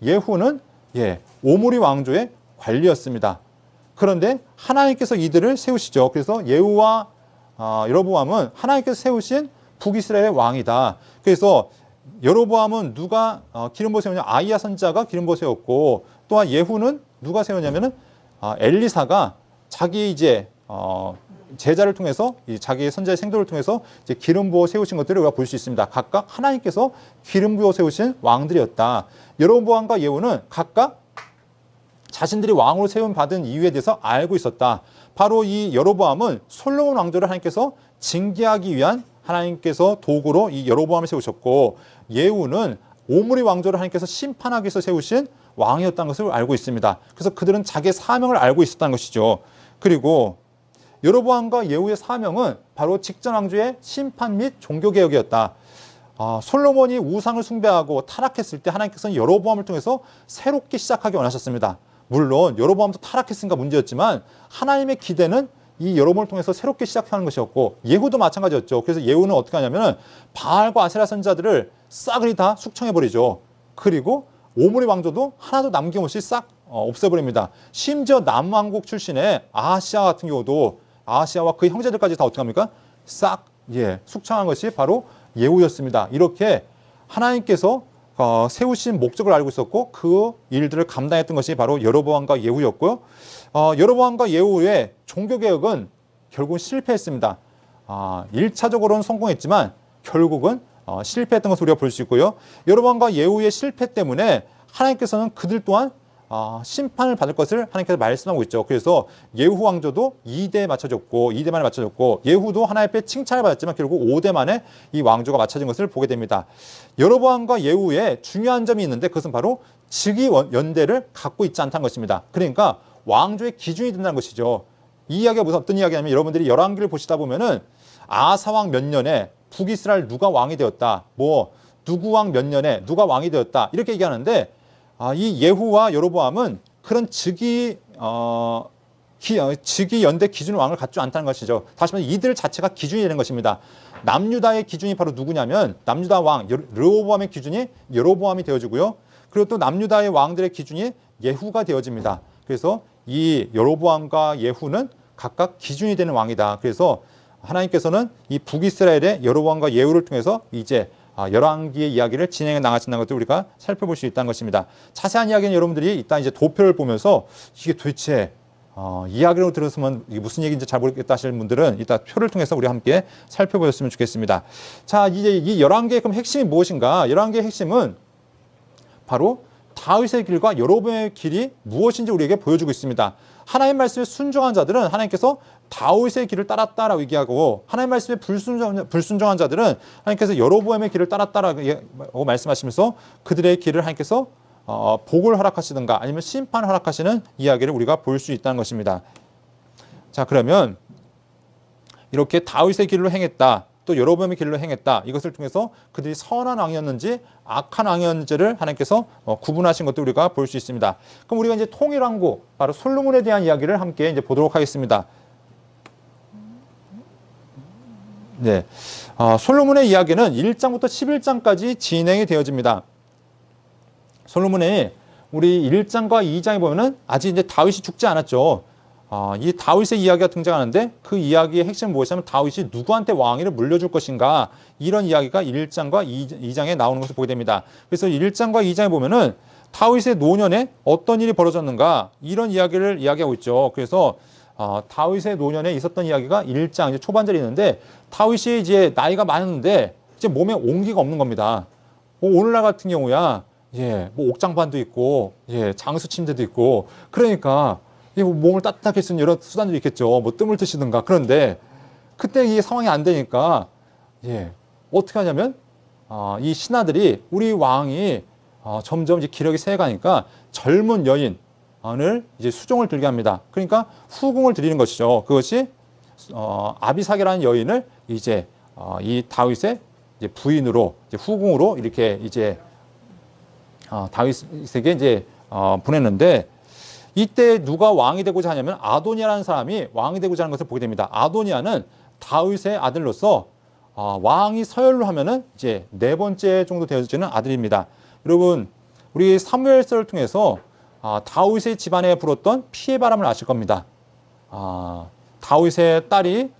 예후는 오므리 왕조의 관리였습니다. 그런데 하나님께서 이들을 세우시죠. 그래서 예후와 여로보암은 하나님께서 세우신 북이스라엘의 왕이다. 그래서 여로보암은 누가 기름 부어 세우냐? 아히야 선지자가 기름 부어 세웠고, 또한 예후는 누가 세우냐면은 엘리사가 자기 이제 제자를 통해서 자기의 선지자의 생도를 통해서 이제 기름 부어 세우신 것들을 우리가 볼 수 있습니다. 각각 하나님께서 기름 부어 세우신 왕들이었다. 여로보암과 예후는 각각 자신들이 왕으로 세움 받은 이유에 대해서 알고 있었다. 바로 이 여로보암은 솔로몬 왕조를 하나님께서 징계하기 위한 하나님께서 도구로 이 여로보암을 세우셨고, 예후는 오므리 왕조를 하나님께서 심판하기 위해서 세우신 왕이었다는 것을 알고 있습니다. 그래서 그들은 자기의 사명을 알고 있었다는 것이죠. 그리고 여로보암과 예후의 사명은 바로 직전 왕조의 심판 및 종교개혁이었다. 솔로몬이 우상을 숭배하고 타락했을 때 하나님께서는 여로보암을 통해서 새롭게 시작하기 원하셨습니다. 물론 여로보암도 타락했으니까 문제였지만 하나님의 기대는 이 여로보암을 통해서 새롭게 시작하는 것이었고, 예후도 마찬가지였죠. 그래서 예후는 어떻게 하냐면은 바알과 아세라 선지자들을 싸그리 다 숙청해버리죠. 그리고 오므리 왕조도 하나도 남김없이 싹 없애버립니다. 심지어 남왕국 출신의 아하시아 같은 경우도 아하시아와 그 형제들까지 다 어떻게 합니까? 싹 숙청한 것이 바로 예후였습니다. 이렇게 하나님께서 세우신 목적을 알고 있었고, 그 일들을 감당했던 것이 바로 여로보암과 예후였고요. 여로보암과 예후의 종교개혁은 결국은 실패했습니다. 1차적으로는 성공했지만 결국은 실패했던 것을 우리가 볼 수 있고요. 여로보암과 예후의 실패 때문에 하나님께서는 그들 또한 심판을 받을 것을 하나님께서 말씀하고 있죠. 그래서 예후 왕조도 2대에 맞춰졌고, 2대 만에 맞춰졌고, 예후도 하나님 앞에 칭찬을 받았지만 결국 5대 만에 이 왕조가 맞춰진 것을 보게 됩니다. 여로보암과 예후의 중요한 점이 있는데, 그것은 바로 즉위 연대를 갖고 있지 않다는 것입니다. 그러니까 왕조의 기준이 된다는 것이죠. 이 이야기가 무슨 어떤 이야기냐면, 여러분들이 열왕기를 보시다 보면은 아사왕 몇 년에 북이스라엘 누가 왕이 되었다, 누구 왕 몇 년에 누가 왕이 되었다, 이렇게 얘기하는데, 이 예후와 여로보암은 그런 즉위 연대 기준 왕을 갖지 않다는 것이죠. 다시 말해 이들 자체가 기준이 되는 것입니다. 남유다의 기준이 바로 누구냐면, 남유다 왕 르호보암의 기준이 여로보암이 되어지고요. 그리고 또 남유다의 왕들의 기준이 예후가 되어집니다. 그래서 이 여로보암과 예후는 각각 기준이 되는 왕이다. 그래서 하나님께서는 이 북이스라엘의 여로보암과 예후를 통해서 이제 열왕기의 이야기를 진행해 나가신다는 것을 우리가 살펴볼 수 있다는 것입니다. 자세한 이야기는 여러분들이 이따 이제 도표를 보면서 이게 도대체 이야기로 들었으면 이게 무슨 얘기인지 잘 모르겠다 하시는 분들은 이따 표를 통해서 우리 함께 살펴보셨으면 좋겠습니다. 자, 이제 이 열왕기의 그럼 핵심이 무엇인가? 열왕기의 핵심은 바로 다윗의 길과 여로보암의 길이 무엇인지 우리에게 보여주고 있습니다. 하나님 말씀에 순종한 자들은 하나님께서 다윗의 길을 따랐다라고 얘기하고, 하나님 말씀에 불순종한 자들은 하나님께서 여로보암의 길을 따랐다라고 말씀하시면서 그들의 길을 하나님께서 복을 허락하시든가 아니면 심판을 허락하시는 이야기를 우리가 볼 수 있다는 것입니다. 자, 그러면 이렇게 다윗의 길로 행했다, 또 여로보암의 길로 행했다, 이것을 통해서 그들이 선한 왕이었는지 악한 왕이었는지를 하나님께서 구분하신 것도 우리가 볼 수 있습니다. 그럼 우리가 이제 통일왕국, 바로 솔로몬에 대한 이야기를 함께 이제 보도록 하겠습니다. 네, 솔로몬의 이야기는 1장부터 11장까지 진행이 되어집니다. 솔로몬의 우리 1장과 2장에 보면은 아직 이제 다윗이 죽지 않았죠. 이 다윗의 이야기가 등장하는데, 그 이야기의 핵심은 무엇이냐면 다윗이 누구한테 왕위를 물려줄 것인가, 이런 이야기가 1장과 2장에 나오는 것을 보게 됩니다. 그래서 1장과 2장에 보면은 다윗의 노년에 어떤 일이 벌어졌는가, 이런 이야기를 이야기하고 있죠. 그래서 다윗의 노년에 있었던 이야기가 1장 이제 초반절에 있는데, 다윗이 이제 나이가 많은데 이제 몸에 온기가 없는 겁니다. 오늘날 같은 경우야 옥장반도 있고 장수 침대도 있고, 그러니까 몸을 따뜻하게 쓰는 여러 수단들이 있겠죠. 뜸을 드시든가. 그런데 그때 이 상황이 안 되니까 어떻게 하냐면 이 신하들이 우리 왕이 점점 이제 기력이 세가니까 젊은 여인을 이제 수종을 들게 합니다. 그러니까 후궁을 드리는 것이죠. 그것이 아비삭이라는 여인을 이제 이 다윗의 이제 부인으로, 이제 후궁으로 이렇게 이제 다윗에게 이제 보냈는데, 이때 누가 왕이 되고자 하냐면 아도니아라는 사람이 왕이 되고자 하는 것을 보게 됩니다. 아도니아는 다윗의 아들로서 왕이 서열로 하면은 이제 4번째 정도 되어지는 아들입니다. 여러분, 우리 사무엘서를 통해서 다윗의 집안에 불었던 피해 바람을 아실 겁니다. 다윗의 딸이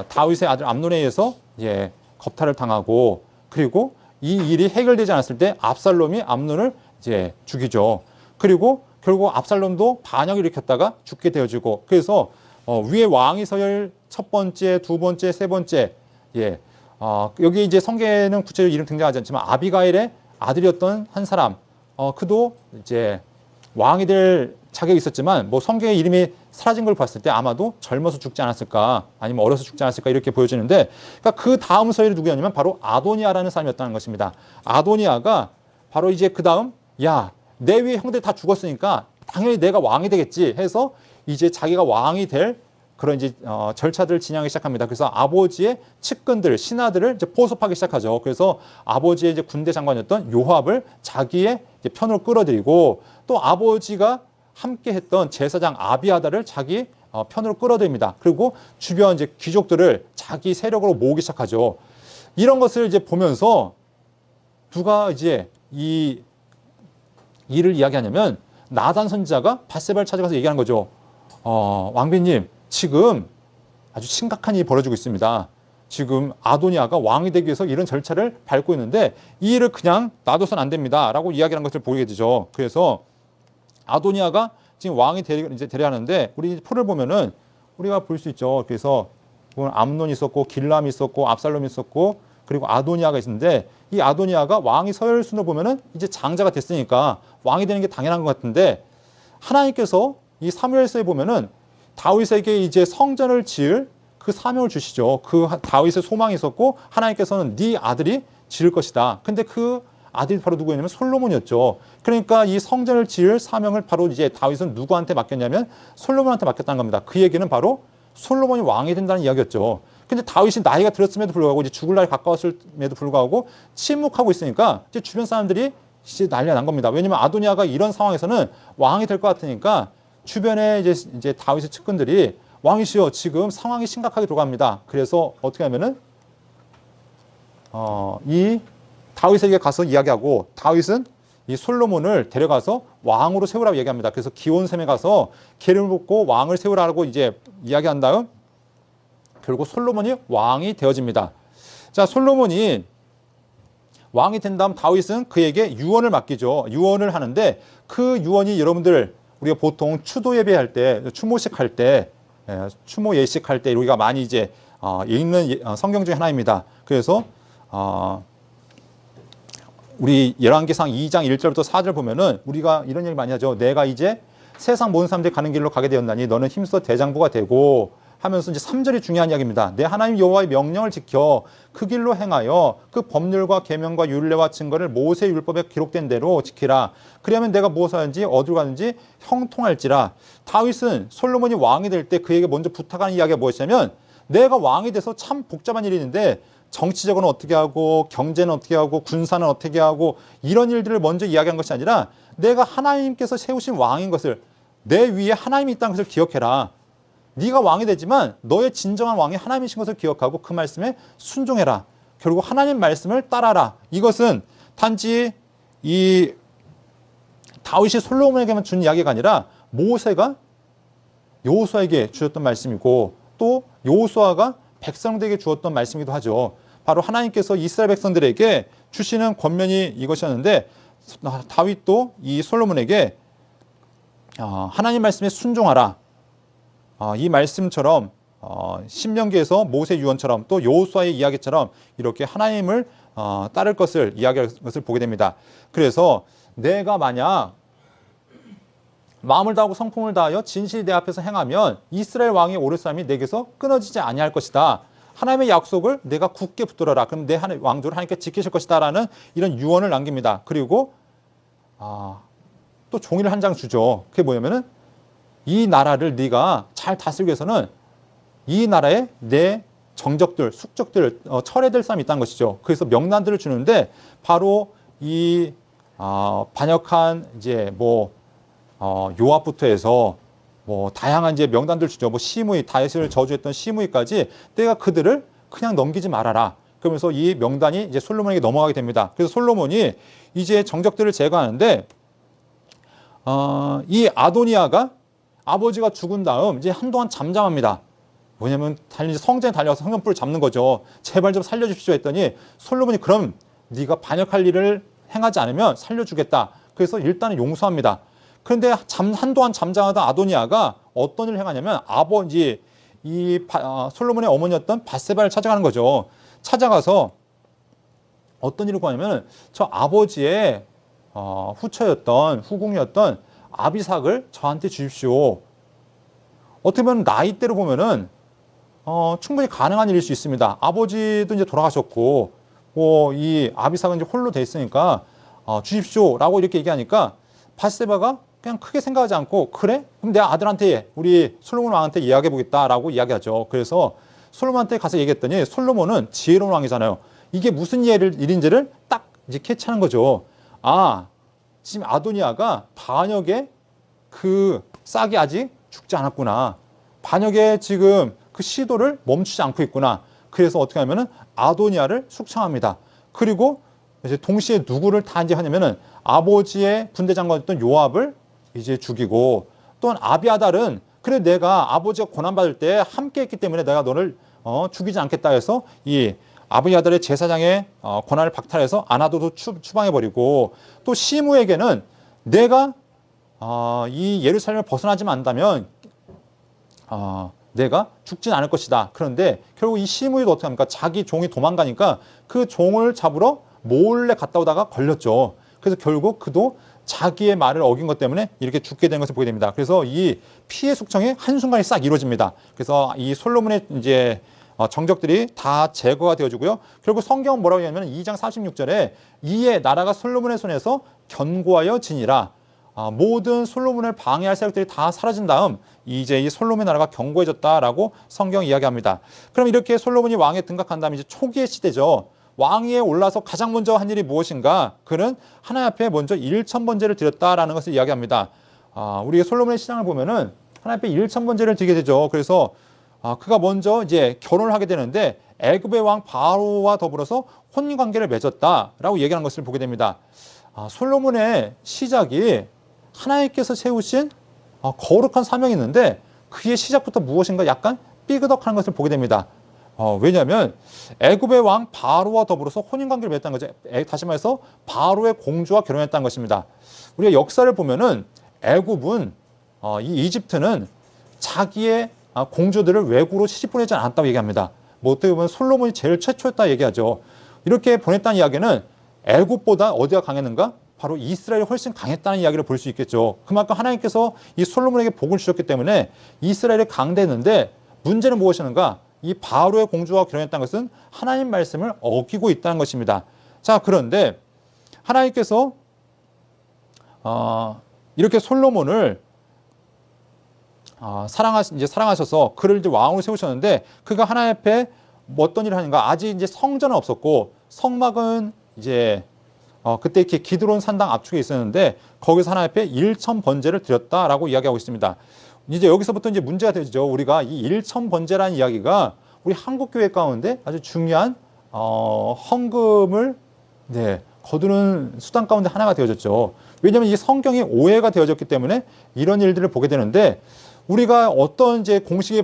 다윗의 아들 암논에 의해서 겁탈을 당하고, 그리고 이 일이 해결되지 않았을 때 압살롬이 암논을 죽이죠. 그리고 결국 압살롬도 반역을 일으켰다가 죽게 되어지고, 그래서 위에 왕이 서열 첫 번째, 두 번째, 세 번째, 여기 이제 성경에는 구체적으로 이름 등장하지 않지만 아비가일의 아들이었던 한 사람, 그도 이제 왕이 될 자격이 있었지만 뭐 성경의 이름이 사라진 걸 봤을 때 아마도 젊어서 죽지 않았을까, 아니면 어려서 죽지 않았을까, 이렇게 보여지는데, 그러니까 그 다음 서열이 누구였냐면 바로 아도니아라는 사람이었다는 것입니다. 아도니아가 바로 이제 그 다음, 야, 내 위에 형들 다 죽었으니까 당연히 내가 왕이 되겠지 해서 이제 자기가 왕이 될 그런 이제 절차들을 진행하기 시작합니다. 그래서 아버지의 측근들, 신하들을 이제 포섭하기 시작하죠. 그래서 아버지의 이제 군대 장관이었던 요압을 자기의 이제 편으로 끌어들이고, 또 아버지가 함께 했던 제사장 아비아다를 자기 편으로 끌어들입니다. 그리고 주변 이제 귀족들을 자기 세력으로 모으기 시작하죠. 이런 것을 이제 보면서 누가 이제 이 일을 이야기하냐면 나단 선지자가 밧세바를 찾아가서 얘기하는 거죠. 왕비님, 지금 아주 심각한 일이 벌어지고 있습니다. 지금 아도니아가 왕이 되기 위해서 이런 절차를 밟고 있는데 이 일을 그냥 놔둬서는 안 됩니다. 라고 이야기하는 것을 보게 되죠. 그래서 아도니아가 지금 왕이 이제 되려 하는데, 우리 표를 보면은 우리가 볼 수 있죠. 그래서 암논이 있었고, 길람이 있었고, 압살롬이 있었고, 그리고 아도니아가 있었는데, 이 아도니아가 왕이 서열 순으로 보면은 이제 장자가 됐으니까 왕이 되는 게 당연한 것 같은데, 하나님께서 이 사무엘서에 보면은 다윗에게 이제 성전을 지을 그 사명을 주시죠. 그 다윗의 소망이 있었고, 하나님께서는 네 아들이 지을 것이다. 근데 그 아들이 바로 누구였냐면 솔로몬이었죠. 그러니까 이 성전을 지을 사명을 바로 이제 다윗은 누구한테 맡겼냐면 솔로몬한테 맡겼다는 겁니다. 그 얘기는 바로 솔로몬이 왕이 된다는 이야기였죠. 근데 다윗이 나이가 들었음에도 불구하고, 이제 죽을 날이 가까웠음에도 불구하고 침묵하고 있으니까 이제 주변 사람들이 이제 난리가 난 겁니다. 왜냐면 아도니아가 이런 상황에서는 왕이 될 것 같으니까 주변에 이제 다윗의 측근들이, 왕이시여, 지금 상황이 심각하게 돌아갑니다. 그래서 어떻게 하면은 이 다윗에게 가서 이야기하고, 다윗은 이 솔로몬을 데려가서 왕으로 세우라고 얘기합니다. 그래서 기온샘에 가서 기름을 붓고 왕을 세우라고 이제 이야기한 다음 결국 솔로몬이 왕이 되어집니다. 자, 솔로몬이 왕이 된 다음 다윗은 그에게 유언을 맡기죠. 유언을 하는데, 그 유언이 여러분들 우리가 보통 추도 예배할 때, 추모식 할 때, 추모 예식 할 때 우리가 많이 이제 읽는 성경 중에 하나입니다. 그래서 우리 열왕기상 2장 1절부터 4절 보면은 우리가 이런 얘기 많이 하죠. 내가 이제 세상 모든 사람들이 가는 길로 가게 되었나니 너는 힘써 대장부가 되고, 하면서 이제 3절이 중요한 이야기입니다. 내 하나님 여호와의 명령을 지켜 그 길로 행하여 그 법률과 계명과 율례와 증거를 모세 율법에 기록된 대로 지키라. 그러면 내가 무엇을 하든지 어디로 가든지 형통할지라. 다윗은 솔로몬이 왕이 될 때 그에게 먼저 부탁하는 이야기가 무엇이냐면, 내가 왕이 돼서 참 복잡한 일이 있는데 정치적으로는 어떻게 하고, 경제는 어떻게 하고, 군사는 어떻게 하고, 이런 일들을 먼저 이야기한 것이 아니라 내가 하나님께서 세우신 왕인 것을, 내 위에 하나님이 있다는 것을 기억해라. 네가 왕이 되지만 너의 진정한 왕이 하나님이신 것을 기억하고 그 말씀에 순종해라. 결국 하나님 말씀을 따라라. 이것은 단지 이 다윗이 솔로몬에게만 준 이야기가 아니라 모세가 여호수아에게 주셨던 말씀이고, 또 여호수아가 백성들에게 주었던 말씀이기도 하죠. 바로 하나님께서 이스라엘 백성들에게 주시는 권면이 이것이었는데, 다윗도 이 솔로몬에게 하나님 말씀에 순종하라. 이 말씀처럼 신명기에서 모세 유언처럼, 또 여호수아의 이야기처럼 이렇게 하나님을 따를 것을 이야기할 것을 보게 됩니다. 그래서 내가 만약 마음을 다하고 성품을 다하여 진실이 내 앞에서 행하면 이스라엘 왕이 오를 사람이 내게서 끊어지지 아니할 것이다. 하나님의 약속을 내가 굳게 붙들어라. 그럼 내 왕조를 하나님께 지키실 것이다. 라는 이런 유언을 남깁니다. 그리고 또 종이를 한 장 주죠. 그게 뭐냐면은, 이 나라를 네가 잘 다스리기 위해서는 이 나라에 내 정적들, 숙적들, 철회될 사람이 있다는 것이죠. 그래서 명단들을 주는데, 바로 이 반역한 이제 요압부터 해서 다양한 이제 명단들 주죠. 시므이, 다윗을 저주했던 시므이까지 내가 그들을 그냥 넘기지 말아라. 그러면서 이 명단이 이제 솔로몬에게 넘어가게 됩니다. 그래서 솔로몬이 이제 정적들을 제거하는데, 이 아도니아가 아버지가 죽은 다음 이제 한동안 잠잠합니다. 뭐냐면 성전에 달려가서 성전불을 잡는 거죠. 제발 좀 살려주십시오 했더니 솔로몬이 그럼 네가 반역할 일을 행하지 않으면 살려주겠다. 그래서 일단은 용서합니다. 그런데 한동안 잠잠하던 아도니아가 어떤 일을 행하냐면 아버지 솔로몬의 어머니였던 밧세바를 찾아가는 거죠. 찾아가서 어떤 일을 구하냐면 저 아버지의 후궁이었던 아비삭을 저한테 주십시오. 어떻게 보면 나이대로 보면은 충분히 가능한 일일 수 있습니다. 아버지도 이제 돌아가셨고, 이 아비삭은 이제 홀로 돼 있으니까, 주십시오라고 이렇게 얘기하니까, 밧세바가 그냥 크게 생각하지 않고, 그래? 그럼 내 아들한테, 우리 솔로몬 왕한테 이야기해 보겠다라고 이야기하죠. 그래서 솔로몬한테 가서 얘기했더니, 솔로몬은 지혜로운 왕이잖아요. 이게 무슨 일인지를 딱 이제 캐치하는 거죠. 지금 아도니아가 반역의 그 싹이 아직 죽지 않았구나. 반역의 지금 그 시도를 멈추지 않고 있구나. 그래서 어떻게 하면은 아도니아를 숙청합니다. 그리고 이제 동시에 누구를 다 이제 하냐면은 아버지의 군대장관이었던 요압을 이제 죽이고, 또한 아비아달은 그래 내가 아버지가 고난받을 때 함께 했기 때문에 내가 너를 죽이지 않겠다 해서 이 아비아달의 제사장의 권한을 박탈해서 아나도도 추방해버리고, 또 시므에게는 내가 이 예루살렘을 벗어나지만 않다면 내가 죽진 않을 것이다. 그런데 결국 이 시므이도 어떻게 합니까? 자기 종이 도망가니까 그 종을 잡으러 몰래 갔다 오다가 걸렸죠. 그래서 결국 그도 자기의 말을 어긴 것 때문에 이렇게 죽게 된 것을 보게 됩니다. 그래서 이 피해 숙청이 한순간에 싹 이루어집니다. 그래서 이 솔로몬의 이제 정적들이 다 제거가 되어지고요. 결국 성경은 뭐라고 하냐면 2장 46절에 이에 나라가 솔로몬의 손에서 견고하여 지니라. 모든 솔로몬을 방해할 세력들이 다 사라진 다음 이제 이 솔로몬의 나라가 견고해졌다라고 성경 이야기합니다. 그럼 이렇게 솔로몬이 왕에 등극한 다음 이제 초기의 시대죠. 왕위에 올라서 가장 먼저 한 일이 무엇인가? 그는 하나님 앞에 먼저 일천번제를 드렸다라는 것을 이야기합니다. 우리 솔로몬의 신앙을 보면은 하나님 앞에 일천번제를 드리게 되죠. 그래서 그가 먼저 이제 결혼을 하게 되는데 애굽의 왕 바로와 더불어서 혼인 관계를 맺었다라고 얘기하는 것을 보게 됩니다. 솔로몬의 시작이 하나님께서 세우신 거룩한 사명이 있는데 그의 시작부터 무엇인가 약간 삐그덕하는 것을 보게 됩니다. 왜냐하면 애굽의 왕 바로와 더불어서 혼인관계를 맺었다는 거죠. 다시 말해서 바로의 공주와 결혼했다는 것입니다. 우리가 역사를 보면은 애굽은 이 이집트는 자기의 공주들을 외국으로 시집 보내지 않았다고 얘기합니다. 어떻게 보면 솔로몬이 제일 최초였다 얘기하죠. 이렇게 보냈다는 이야기는 애굽보다 어디가 강했는가? 바로 이스라엘이 훨씬 강했다는 이야기를 볼 수 있겠죠. 그만큼 하나님께서 이 솔로몬에게 복을 주셨기 때문에 이스라엘이 강대했는데 문제는 무엇이었는가? 이 바로의 공주와 결혼했다는 것은 하나님 말씀을 어기고 있다는 것입니다. 자, 그런데 하나님께서 이렇게 솔로몬을 사랑하셔서 그를 이제 왕으로 세우셨는데 그가 하나님 앞에 어떤 일을 하는가? 아직 이제 성전은 없었고 성막은 이제 그때 이렇게 기드론 산당 압축에 있었는데 거기서 하나님 앞에 일천번제를 드렸다라고 이야기하고 있습니다. 이제 여기서부터 이제 문제가 되죠. 우리가 이 일천번제라는 이야기가 우리 한국 교회 가운데 아주 중요한 헌금을 거두는 수단 가운데 하나가 되어졌죠. 왜냐하면 이 성경이 오해가 되어졌기 때문에 이런 일들을 보게 되는데 우리가 어떤 이제 공식이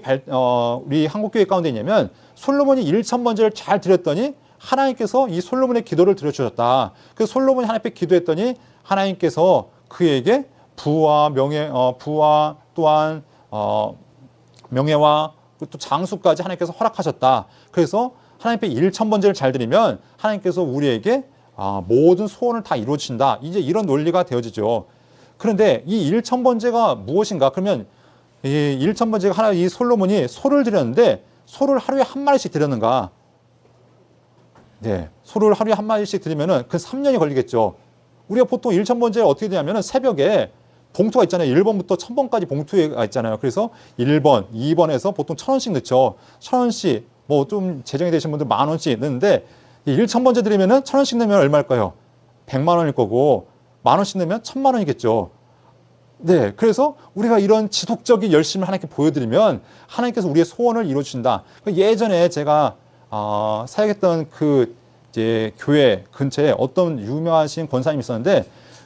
우리 한국 교회 가운데 있냐면 솔로몬이 일천번제를 잘 드렸더니 하나님께서 이 솔로몬의 기도를 들어주셨다. 그래서 솔로몬이 하나님 앞에 기도했더니 하나님께서 그에게 부와 명예, 부와 또한 명예와 또 장수까지 하나님께서 허락하셨다. 그래서 하나님 앞에 일천번제를 잘 드리면 하나님께서 우리에게 모든 소원을 다 이루어주신다. 이제 이런 논리가 되어지죠. 그런데 이 일천번제가 무엇인가? 그러면 이 일천번제가 이 솔로몬이 소를 드렸는데 소를 하루에 한 마리씩 드렸는가? 소를 하루에 한 마리씩 드리면은 그 3년이 걸리겠죠. 우리가 보통 일천번제 어떻게 되냐면은 새벽에 봉투가 있잖아요. 1번부터 1000번까지 봉투가 있잖아요. 그래서 1번, 2번에서 보통 1000원씩 넣죠. 1000원씩, 뭐 좀 재정이 되신 분들 10,000원씩 넣는데 1천번제 드리면은 1000원씩 넣으면 얼마일까요? 100만 원일 거고 10,000원씩 넣으면 1000만 원이겠죠. 그래서 우리가 이런 지속적인 열심을 하나님께 보여드리면 하나님께서 우리의 소원을 이루어주신다. 예전에 제가 사역했던 그 이제 교회 근처에 어떤 유명하신 권사님이 있었는데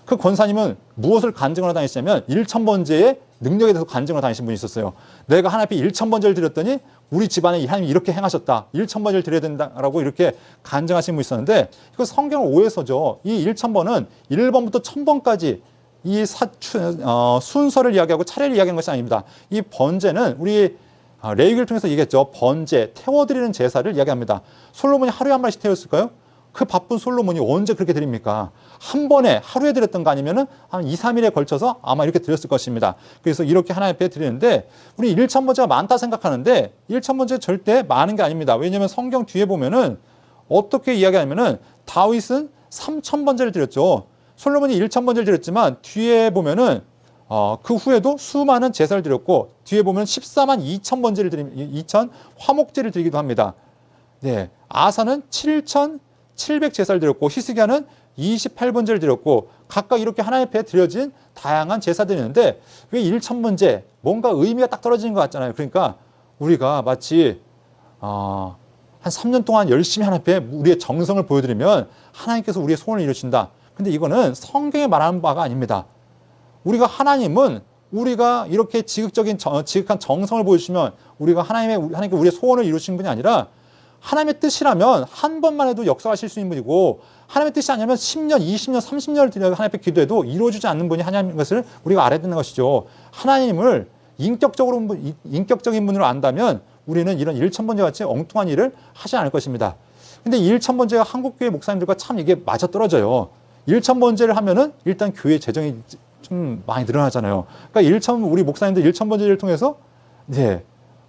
그 권사님은 무엇을 간증하러 다니시냐면 1,000번제의 능력에 대해서 간증을 다니신 분이 있었어요. 내가 하나님 앞에 1,000번제를 드렸더니 우리 집안에 하나님이 이렇게 행하셨다. 1,000번제를 드려야 된다라고 이렇게 간증하신 분이 있었는데 이거 성경을 오해서죠. 이 1,000번은 1번부터 1,000번까지 이 순서를 이야기하고 차례를 이야기하는 것이 아닙니다. 이 번제는 우리 레위기를 통해서 얘기했죠. 번제, 태워드리는 제사를 이야기합니다. 솔로몬이 하루에 한 마리씩 태웠을까요? 그 바쁜 솔로몬이 언제 그렇게 드립니까? 한 번에 하루에 드렸던 거 아니면은 한 2, 3일에 걸쳐서 아마 이렇게 드렸을 것입니다. 그래서 이렇게 하나님 앞에 드리는데 우리 1,000번제가 많다 생각하는데 1,000번제 절대 많은 게 아닙니다. 왜냐하면 성경 뒤에 보면은 어떻게 이야기하냐면은 다윗은 3,000번제를 드렸죠. 솔로몬이 1,000번제를 드렸지만 뒤에 보면은 그 후에도 수많은 제사를 드렸고 뒤에 보면 14만 2,000번제를 드리면 2,000 화목제를 드리기도 합니다. 네, 아사는 7,700 제사를 드렸고 히스기야는 28번제를 드렸고 각각 이렇게 하나님 앞에 드려진 다양한 제사들이 있는데 왜 1,000번제 뭔가 의미가 딱 떨어지는 것 같잖아요. 그러니까 우리가 마치 한 3년 동안 열심히 하나님 앞에 우리의 정성을 보여드리면 하나님께서 우리의 소원을 이루신다. 근데 이거는 성경에 말하는 바가 아닙니다. 우리가 하나님은 우리가 이렇게 지극한 정성을 보여주시면 우리가 하나님께 우리의 소원을 이루시는 분이 아니라 하나님의 뜻이라면 한 번만 해도 역사하실 수 있는 분이고 하나님의 뜻이 아니면 10년, 20년, 30년을 들여 하나님 앞에 기도해도 이루어지지 않는 분이 하나님인 것을 우리가 알아야 되는 것이죠. 하나님을 인격적인 분으로 안다면 우리는 이런 1,000번제 같이 엉뚱한 일을 하지 않을 것입니다. 근데 1,000번제가 한국교회 목사님들과 참 이게 맞아떨어져요. 1,000번제를 하면은 일단 교회 재정이 좀 많이 늘어나잖아요. 그러니까 우리 목사님들 1,000번제를 통해서 이제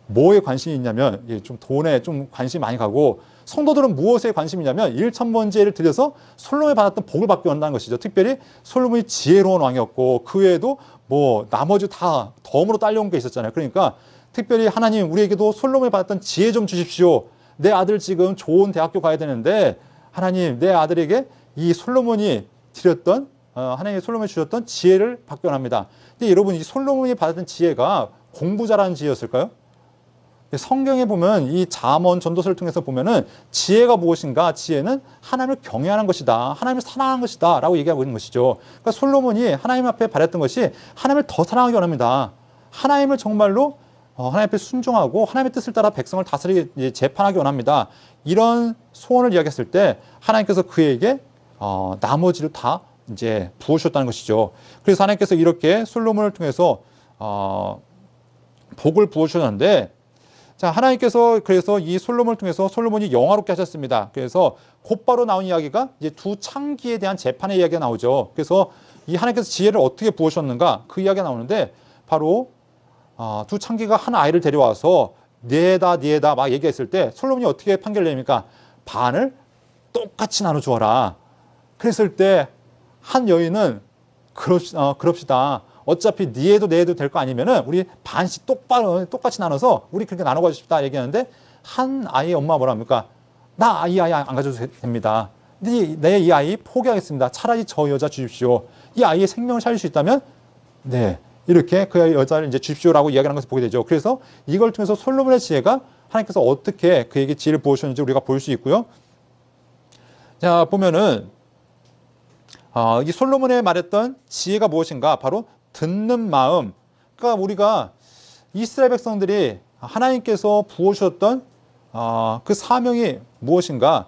뭐에 관심이 있냐면 좀 돈에 좀 관심이 많이 가고 성도들은 무엇에 관심이 있냐면 1,000번제를 드려서 솔로몬이 받았던 복을 받게 한다는 것이죠. 특별히 솔로몬이 지혜로운 왕이었고 그 외에도 뭐 나머지 다 덤으로 딸려온 게 있었잖아요. 그러니까 특별히 하나님 우리에게도 솔로몬이 받았던 지혜 좀 주십시오. 내 아들 지금 좋은 대학교 가야 되는데 하나님 내 아들에게 이 솔로몬이 드렸던 하나님이 솔로몬이 주셨던 지혜를 받게 원합니다. 근데 여러분 이 솔로몬이 받았던 지혜가 공부 잘하는 지혜였을까요? 성경에 보면 이 잠언 전도서를 통해서 보면은 지혜가 무엇인가? 지혜는 하나님을 경외하는 것이다. 하나님을 사랑하는 것이다. 라고 얘기하고 있는 것이죠. 그러니까 솔로몬이 하나님 앞에 바랬던 것이 하나님을 더 사랑하기 원합니다. 하나님을 정말로 하나님 앞에 순종하고 하나님의 뜻을 따라 백성을 다스리게 재판하기 원합니다. 이런 소원을 이야기했을 때 하나님께서 그에게 나머지를 다 이제 부어주셨다는 것이죠. 그래서 하나님께서 이렇게 솔로몬을 통해서 복을 부어주셨는데 자, 하나님께서 그래서 이 솔로몬을 통해서 솔로몬이 영화롭게 하셨습니다. 그래서 곧바로 나온 이야기가 이제 두 창기에 대한 재판의 이야기가 나오죠. 그래서 이 하나님께서 지혜를 어떻게 부으셨는가 그 이야기가 나오는데 바로 두 창기가 한 아이를 데려와서 네다 막 얘기했을 때 솔로몬이 어떻게 판결을 내립니까? 반을 똑같이 나눠 주어라. 그랬을 때 한 여인은 그럽시다. 어차피 네 애도 내 애도 될 거 아니면은 우리 반씩 똑같이 나눠서 우리 그렇게 나눠 가집시다 얘기하는데 한 아이의 엄마가 뭐라 합니까? 나 이 아이 안 가져도 됩니다. 내 이 아이 포기하겠습니다. 차라리 저 여자 주십시오. 이 아이의 생명을 살릴 수 있다면 네 이렇게 그 여자를 이제 주십시오라고 이야기하는 것을 보게 되죠. 그래서 이걸 통해서 솔로몬의 지혜가 하나님께서 어떻게 그에게 지혜를 부어주셨는지 우리가 볼 수 있고요. 자 보면은 이 솔로몬의 말했던 지혜가 무엇인가? 바로 듣는 마음. 그러니까 우리가 이스라엘 백성들이 하나님께서 부어주셨던 그 사명이 무엇인가?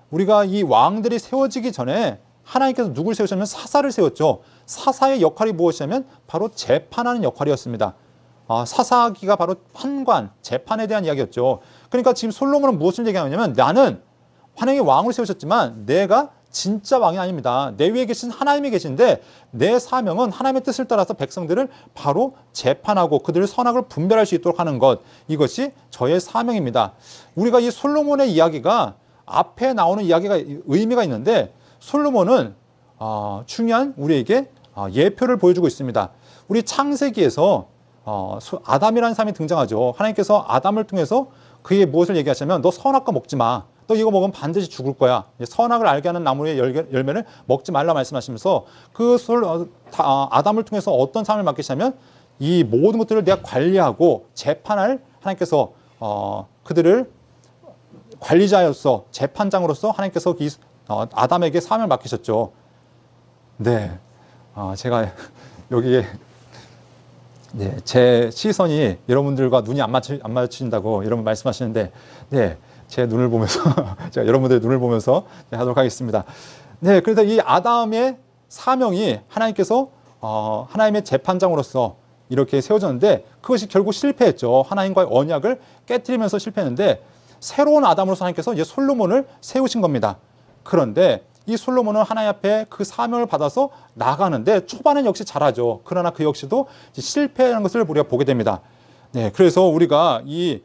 우리가 이 왕들이 세워지기 전에 하나님께서 누굴 세우셨냐면 사사를 세웠죠. 사사의 역할이 무엇이냐면 바로 재판하는 역할이었습니다. 사사기가 바로 판관, 재판에 대한 이야기였죠. 그러니까 지금 솔로몬은 무엇을 얘기하냐면 나는 하나님이 왕을 세우셨지만 내가 진짜 왕이 아닙니다. 내 위에 계신 하나님이 계신데 내 사명은 하나님의 뜻을 따라서 백성들을 바로 재판하고 그들의 선악을 분별할 수 있도록 하는 것. 이것이 저의 사명입니다. 우리가 이 솔로몬의 이야기가 앞에 나오는 이야기가 의미가 있는데 솔로몬은 중요한 우리에게 예표를 보여주고 있습니다. 우리 창세기에서 아담이라는 사람이 등장하죠. 하나님께서 아담을 통해서 그의 무엇을 얘기하시냐면 너 선악과 먹지 마. 너 이거 먹으면 반드시 죽을 거야. 선악을 알게 하는 나무의 열매를 먹지 말라 말씀하시면서 아담을 통해서 어떤 삶을 맡기시냐면 이 모든 것들을 내가 관리하고 재판할 하나님께서 그들을 관리자로서 재판장으로서 하나님께서 아담에게 사명을 맡기셨죠. 네. 제가 여기에 네, 제 시선이 여러분들과 눈이 안 맞추신다고 여러분 말씀하시는데, 네, 제 눈을 보면서 제가 여러분들의 눈을 보면서 하도록 하겠습니다. 네, 그래서 이 아담의 사명이 하나님께서 하나님의 재판장으로서 이렇게 세워졌는데 그것이 결국 실패했죠. 하나님과의 언약을 깨뜨리면서 실패했는데 새로운 아담으로서 하나님께서 이제 솔로몬을 세우신 겁니다. 그런데 이 솔로몬은 하나님 앞에 그 사명을 받아서 나가는데 초반은 역시 잘하죠. 그러나 그 역시도 실패하는 것을 우리가 보게 됩니다. 네, 그래서 우리가 이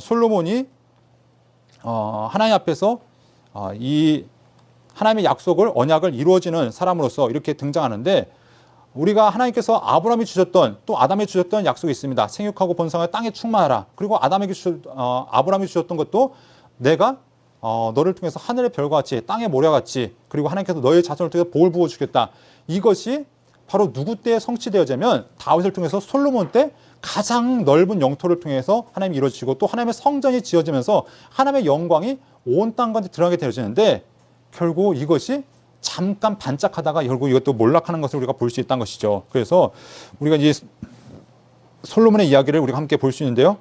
솔로몬이 하나님 앞에서 이 하나님의 약속을 언약을 이루어지는 사람으로서 이렇게 등장하는데 우리가 하나님께서 아브라함이 주셨던 또 아담에게 주셨던 약속이 있습니다. 생육하고 번성하여 땅에 충만하라. 그리고 아브라함이 주셨던 것도 내가 너를 통해서 하늘의 별과 같이 땅의 모래와 같이 그리고 하나님께서 너의 자손을 통해서 복을 부어주겠다. 이것이 바로 누구 때에 성취되어지면 다윗을 통해서 솔로몬 때 가장 넓은 영토를 통해서 하나님이 이루어지고 또 하나님의 성전이 지어지면서 하나님의 영광이 온 땅 가운데 드러나게 되어지는데 결국 이것이 잠깐 반짝하다가 결국 이것도 몰락하는 것을 우리가 볼 수 있다는 것이죠. 그래서 우리가 이제 솔로몬의 이야기를 우리가 함께 볼 수 있는데요.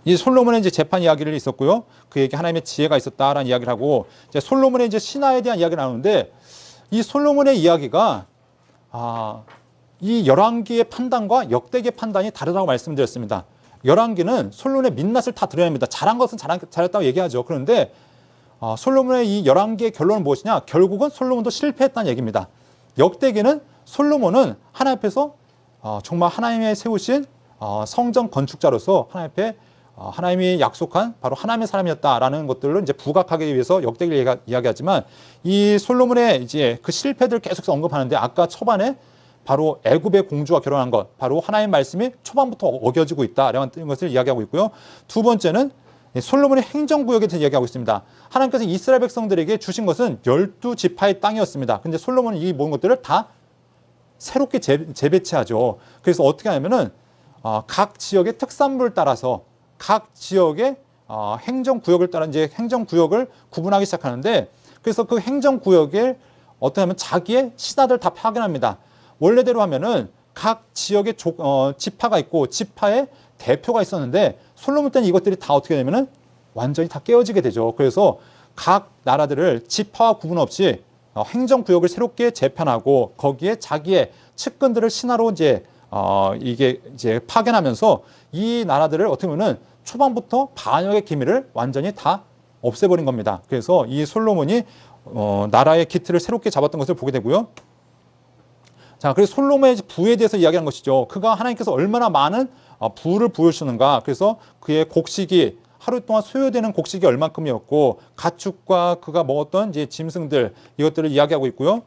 이 솔로몬의 이제 재판 이야기를 있었고요. 그에게 하나님의 지혜가 있었다라는 이야기를 하고 이제 솔로몬의 이제 신하에 대한 이야기를 나누는데 이 솔로몬의 이야기가 이 열왕기의 판단과 역대기의 판단이 다르다고 말씀드렸습니다. 열왕기는 솔로몬의 민낯을 다 드러냅니다. 잘한 것은 잘했다고 얘기하죠. 그런데 솔로몬의 이 열왕기의 결론은 무엇이냐? 결국은 솔로몬도 실패했다는 얘기입니다. 역대기는 솔로몬은 하나님 앞에서 정말 하나님의 세우신 성전 건축자로서 하나님 앞에 하나님이 약속한 바로 하나님의 사람이었다라는 것들을 이제 부각하기 위해서 역대기를 이야기하지만 이 솔로몬의 이제 그 실패들을 계속 언급하는데 아까 초반에 바로 애굽의 공주와 결혼한 것, 바로 하나님의 말씀이 초반부터 어겨지고 있다라는 것을 이야기하고 있고요. 두 번째는 솔로몬의 행정구역에 대해서 이야기하고 있습니다. 하나님께서 이스라엘 백성들에게 주신 것은 12지파의 땅이었습니다. 근데 솔로몬은 이 모든 것들을 다 새롭게 재배치하죠. 그래서 어떻게 하냐면은 각 지역의 특산물을 따라서 각 지역의 행정구역을 따라 이제 행정구역을 구분하기 시작하는데 그래서 그 행정구역에 어떻게 하면 자기의 신하들 다 파견합니다. 원래대로 하면은 각 지역의 지파가 있고 지파의 대표가 있었는데 솔로몬 때는 이것들이 다 어떻게 되면은 완전히 다 깨어지게 되죠. 그래서 각 나라들을 지파와 구분 없이 행정구역을 새롭게 재편하고 거기에 자기의 측근들을 신하로 이게 파견하면서 이 나라들을 어떻게 보면은 초반부터 반역의 기밀을 완전히 다 없애버린 겁니다. 그래서 이 솔로몬이 나라의 기틀을 새롭게 잡았던 것을 보게 되고요. 자, 그래서 솔로몬의 부에 대해서 이야기한 것이죠. 그가 하나님께서 얼마나 많은 부를 부여주시는가. 그래서 그의 곡식이 하루 동안 소요되는 곡식이 얼만큼이었고 가축과 그가 먹었던 이제 짐승들 이것들을 이야기하고 있고요.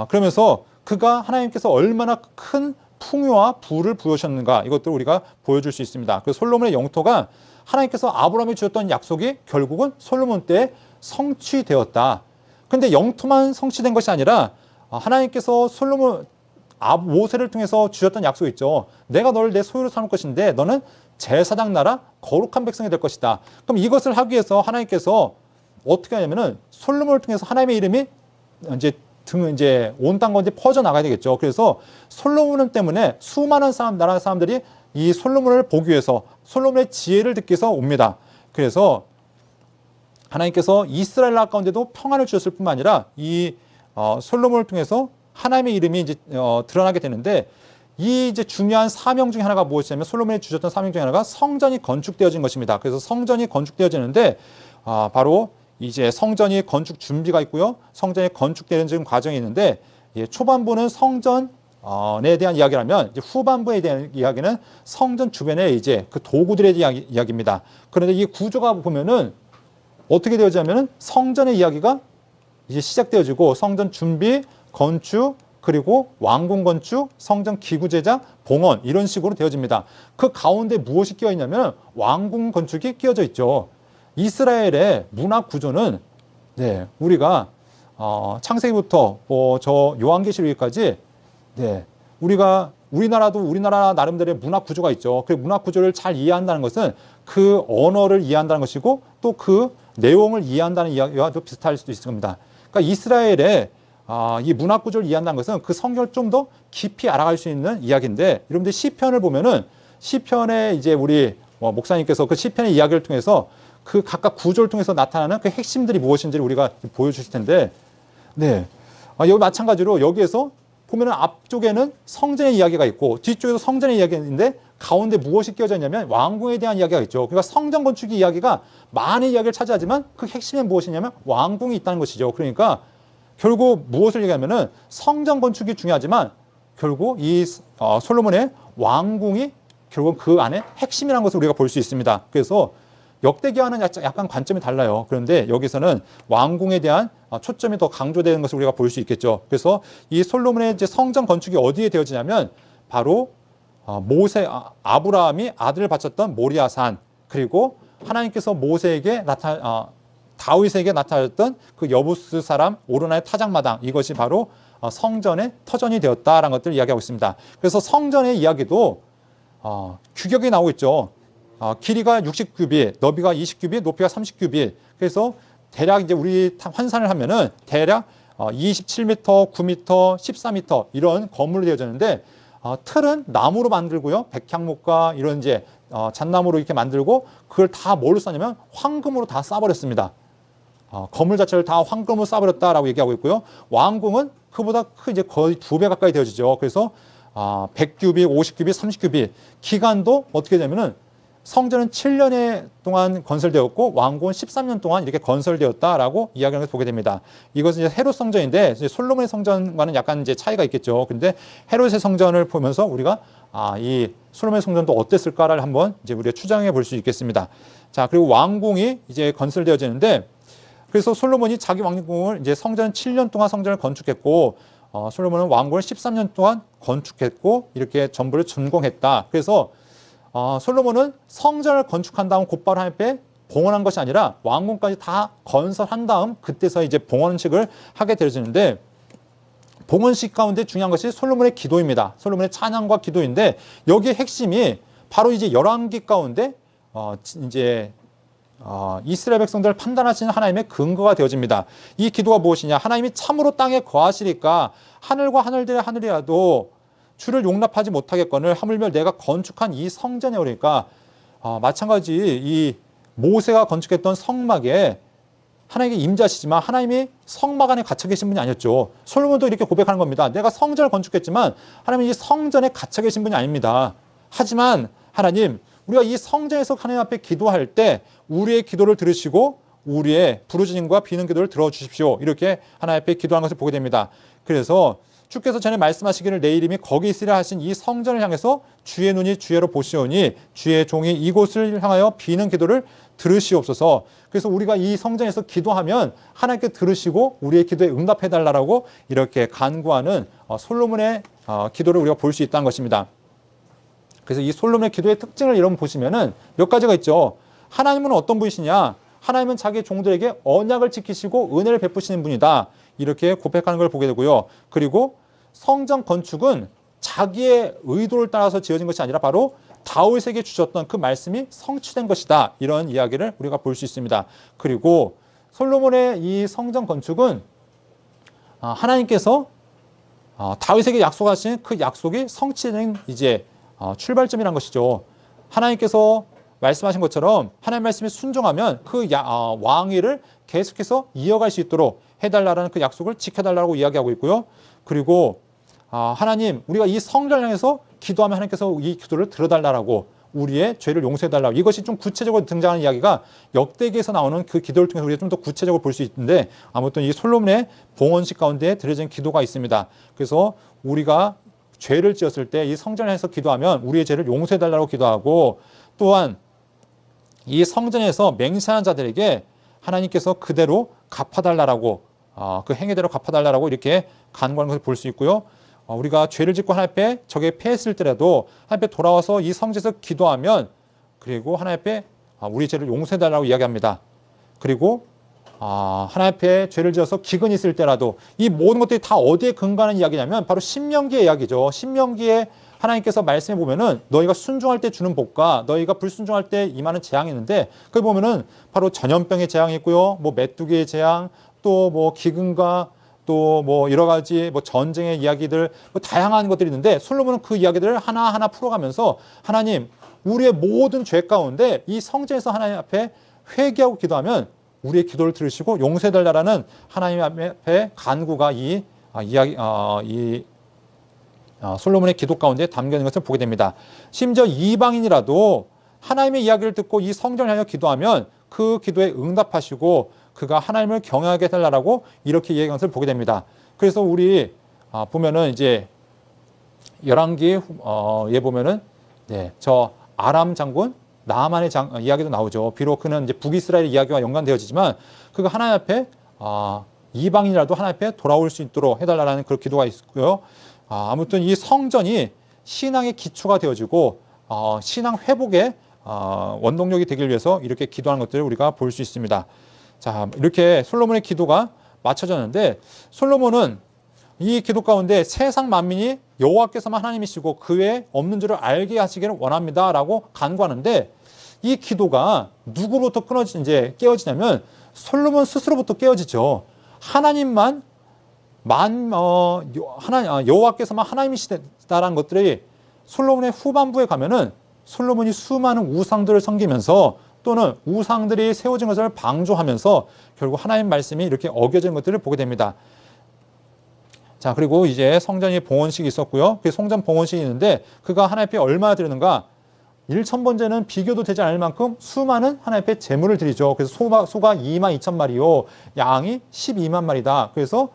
그러면서 그가 하나님께서 얼마나 큰 풍요와 부를 부여주셨는가 이것들을 우리가 보여줄 수 있습니다. 그래서 솔로몬의 영토가 하나님께서 아브라함이 주셨던 약속이 결국은 솔로몬 때 성취되었다. 그런데 영토만 성취된 것이 아니라 하나님께서 솔로몬 모세를 통해서 주셨던 약속이 있죠. 내가 너를 내 소유로 삼을 것인데 너는 제사장 나라 거룩한 백성이 될 것이다. 그럼 이것을 하기 위해서 하나님께서 어떻게 하냐면은 솔로몬을 통해서 하나님의 이름이 이제 온 땅 가운데 퍼져 나가야 되겠죠. 그래서 솔로몬 때문에 수많은 나라 사람들이 이 솔로몬을 보기 위해서 솔로몬의 지혜를 듣기 위해서 옵니다. 그래서 하나님께서 이스라엘 나라 가운데도 평안을 주셨을 뿐만 아니라 이 솔로몬을 통해서 하나님의 이름이 이제 드러나게 되는데 이 이제 중요한 사명 중에 하나가 무엇이냐면 솔로몬이 주셨던 사명 중에 하나가 성전이 건축되어진 것입니다. 그래서 성전이 건축되어지는데 바로 이제 성전이 건축 준비가 있고요. 성전이 건축되는 과정이 있는데 초반부는 성전에 대한 이야기라면 이제 후반부에 대한 이야기는 성전 주변에 이제 그 도구들에 대한 이야기입니다. 그런데 이 구조가 보면은 어떻게 되어지냐면은 성전의 이야기가 이제 시작되어지고 성전 준비, 건축, 그리고 왕궁 건축, 성전 기구 제작, 봉헌 이런 식으로 되어집니다. 그 가운데 무엇이 끼어 있냐면 왕궁 건축이 끼어져 있죠. 이스라엘의 문화 구조는 우리가 창세기부터 저 요한계시록까지 우리나라도 우리나라 나름대로의 문화 구조가 있죠. 그 문화 구조를 잘 이해한다는 것은 그 언어를 이해한다는 것이고 또 그 내용을 이해한다는 이야기와 좀 비슷할 수도 있을 겁니다. 그러니까 이스라엘의 이 문학 구조를 이해한다는 것은 그 성경을 좀 더 깊이 알아갈 수 있는 이야기인데, 여러분들 시편을 보면은 시편에 이제 우리 목사님께서 그 시편의 이야기를 통해서 그 각각 구조를 통해서 나타나는 그 핵심들이 무엇인지를 우리가 보여주실 텐데, 네. 여기 마찬가지로 여기에서 보면은 앞쪽에는 성전의 이야기가 있고 뒤쪽에도 성전의 이야기가 있는데 가운데 무엇이 끼어져 있냐면 왕궁에 대한 이야기가 있죠. 그러니까 성전 건축 이야기가 많은 이야기를 차지하지만 그 핵심에 무엇이냐면 왕궁이 있다는 것이죠. 그러니까 결국 무엇을 얘기하면은 성전 건축이 중요하지만 결국 이 솔로몬의 왕궁이 결국 그 안에 핵심이라는 것을 우리가 볼 수 있습니다. 그래서 역대기와는 약간 관점이 달라요. 그런데 여기서는 왕궁에 대한 초점이 더 강조되는 것을 우리가 볼 수 있겠죠. 그래서 이 솔로몬의 이제 성전 건축이 어디에 되어지냐면 바로 아브라함이 아들을 바쳤던 모리아산, 그리고 하나님께서 다윗에게 나타났던 그 여부스 사람 오르나의 타작마당, 이것이 바로 성전의 터전이 되었다라는 것들을 이야기하고 있습니다. 그래서 성전의 이야기도 규격이 나오고 있죠. 길이가 60규빗, 너비가 20규빗, 높이가 30규빗. 그래서 대략 이제 우리 환산을 하면은 대략 27m, 9m, 14m 이런 건물로 되어졌는데, 틀은 나무로 만들고요. 백향목과 이런 이제 잣나무로 이렇게 만들고, 그걸 다 뭘로 쌓냐면 황금으로 다 쌓아버렸습니다. 건물 자체를 다 황금으로 쌓아버렸다라고 얘기하고 있고요. 왕궁은 그보다 이제 거의 2배 가까이 되어지죠. 그래서 100규빗, 50규빗, 30규빗. 기간도 어떻게 되면은 성전은 7년 동안 건설되었고 왕궁은 13년 동안 이렇게 건설되었다라고 이야기하는 것을 보게 됩니다. 이것은 이제 헤롯 성전인데 이제 솔로몬의 성전과는 약간 이제 차이가 있겠죠. 근데 헤롯의 성전을 보면서 우리가 이 솔로몬의 성전도 어땠을까를 한번 이제 우리가 추정해 볼 수 있겠습니다. 자, 그리고 왕궁이 이제 건설되어지는데, 그래서 솔로몬이 자기 왕궁을 이제 성전 7년 동안 성전을 건축했고, 솔로몬은 왕궁을 13년 동안 건축했고 이렇게 전부를 준공했다. 그래서 솔로몬은 성전을 건축한 다음 곧바로 하나님께 봉헌한 것이 아니라 왕궁까지 다 건설한 다음 그때서 이제 봉헌식을 하게 되어지는데, 봉헌식 가운데 중요한 것이 솔로몬의 기도입니다. 솔로몬의 찬양과 기도인데, 여기에 핵심이 바로 이제 열왕기 가운데 이제 이스라엘 백성들을 판단하시는 하나님의 근거가 되어집니다. 이 기도가 무엇이냐? 하나님이 참으로 땅에 거하시리까 하늘과 하늘들의 하늘이라도 주를 용납하지 못하겠거늘 하물며 내가 건축한 이 성전에 오르니까, 마찬가지 이 모세가 건축했던 성막에 하나님께 임자시지만 하나님이 성막 안에 갇혀 계신 분이 아니었죠. 솔로몬도 이렇게 고백하는 겁니다. 내가 성전을 건축했지만 하나님이 이 성전에 갇혀 계신 분이 아닙니다. 하지만 하나님, 우리가 이 성전에서 하나님 앞에 기도할 때 우리의 기도를 들으시고 우리의 부르짖음과 비는 기도를 들어주십시오. 이렇게 하나님 앞에 기도하는 것을 보게 됩니다. 그래서 주께서 전에 말씀하시기를 내 이름이 거기 있으리라 하신 이 성전을 향해서 주의 눈이 주의로 보시오니 주의 종이 이곳을 향하여 비는 기도를 들으시옵소서. 그래서 우리가 이 성전에서 기도하면 하나님께 들으시고 우리의 기도에 응답해달라고 이렇게 간구하는 솔로몬의 기도를 우리가 볼 수 있다는 것입니다. 그래서 이 솔로몬의 기도의 특징을 여러분 보시면은 몇 가지가 있죠. 하나님은 어떤 분이시냐? 하나님은 자기 종들에게 언약을 지키시고 은혜를 베푸시는 분이다. 이렇게 고백하는 걸 보게 되고요. 그리고 성전 건축은 자기의 의도를 따라서 지어진 것이 아니라 바로 다윗에게 주셨던 그 말씀이 성취된 것이다. 이런 이야기를 우리가 볼 수 있습니다. 그리고 솔로몬의 이 성전 건축은 하나님께서 다윗에게 약속하신 그 약속이 성취된 이제 출발점이란 것이죠. 하나님께서 말씀하신 것처럼 하나님 말씀에 순종하면 그 왕위를 계속해서 이어갈 수 있도록 해달라는 그 약속을 지켜달라고 이야기하고 있고요. 그리고 하나님, 우리가 이 성전을 향해서 기도하면 하나님께서 이 기도를 들어달라고, 우리의 죄를 용서해달라고, 이것이 좀 구체적으로 등장하는 이야기가 역대기에서 나오는 그 기도를 통해서 우리가 좀 더 구체적으로 볼 수 있는데, 아무튼 이 솔로몬의 봉헌식 가운데 들어진 기도가 있습니다. 그래서 우리가 죄를 지었을 때 이 성전을 향해서 기도하면 우리의 죄를 용서해달라고 기도하고, 또한 이 성전에서 맹세한 자들에게 하나님께서 그대로 갚아달라고, 그 행위대로 갚아달라고 이렇게 간구하는 것을 볼 수 있고요. 우리가 죄를 짓고 하나님 앞에 적에 패했을 때라도 하나님 앞에 돌아와서 이 성전에서 기도하면, 그리고 하나님 앞에 우리 죄를 용서해달라고 이야기합니다. 그리고 하나님 앞에 죄를 지어서 기근이 있을 때라도, 이 모든 것들이 다 어디에 근거하는 이야기냐면 바로 신명기의 이야기죠. 신명기에 하나님께서 말씀해 보면은 너희가 순종할 때 주는 복과 너희가 불순종할 때 임하는 재앙이 있는데, 그걸 보면은 바로 전염병의 재앙이 있고요, 뭐 메뚜기의 재앙, 또 뭐 기근과 또 뭐 여러 가지 뭐 전쟁의 이야기들, 뭐 다양한 것들이 있는데 솔로몬은 그 이야기들을 하나하나 풀어가면서 하나님, 우리의 모든 죄 가운데 이 성전에서 하나님 앞에 회개하고 기도하면 우리의 기도를 들으시고 용서해달라는 하나님 앞에 간구가 솔로몬의 기도 가운데 담겨 있는 것을 보게 됩니다. 심지어 이방인이라도 하나님의 이야기를 듣고 이 성전을 향해 기도하면 그 기도에 응답하시고 그가 하나님을 경외하게 해달라고 이렇게 이야기하는 것을 보게 됩니다. 그래서 우리 보면은 이제 열왕기에 보면은 저 아람 장군 나아만의 이야기도 나오죠. 비록 그는 이제 북이스라엘 이야기와 연관되어지지만 그가 하나님 앞에 이방인이라도 하나님 앞에 돌아올 수 있도록 해달라는 그런 기도가 있고요. 아무튼 이 성전이 신앙의 기초가 되어지고 신앙 회복의 원동력이 되기 위해서 이렇게 기도하는 것들을 우리가 볼 수 있습니다. 자, 이렇게 솔로몬의 기도가 맞춰졌는데 솔로몬은 이 기도 가운데 세상 만민이 여호와께서만 하나님이시고 그 외에 없는 줄을 알게 하시기를 원합니다라고 간구하는데 이 기도가 누구로부터 깨어지냐면 솔로몬 스스로부터 깨어지죠. 하나님만 여호와께서만 하나님이시다라는 것들이 솔로몬의 후반부에 가면은 솔로몬이 수많은 우상들을 섬기면서 또는 우상들이 세워진 것을 방조하면서 결국 하나님 말씀이 이렇게 어겨지는 것들을 보게 됩니다. 자, 그리고 이제 성전이 봉헌식이 있었고요. 그 성전 봉헌식이 있는데 그가 하나님 앞에 얼마나 드리는가? 1,000번째는 비교도 되지 않을 만큼 수많은 하나님 앞에 제물을 드리죠. 그래서 소가 22,000마리요, 양이 12만 마리다. 그래서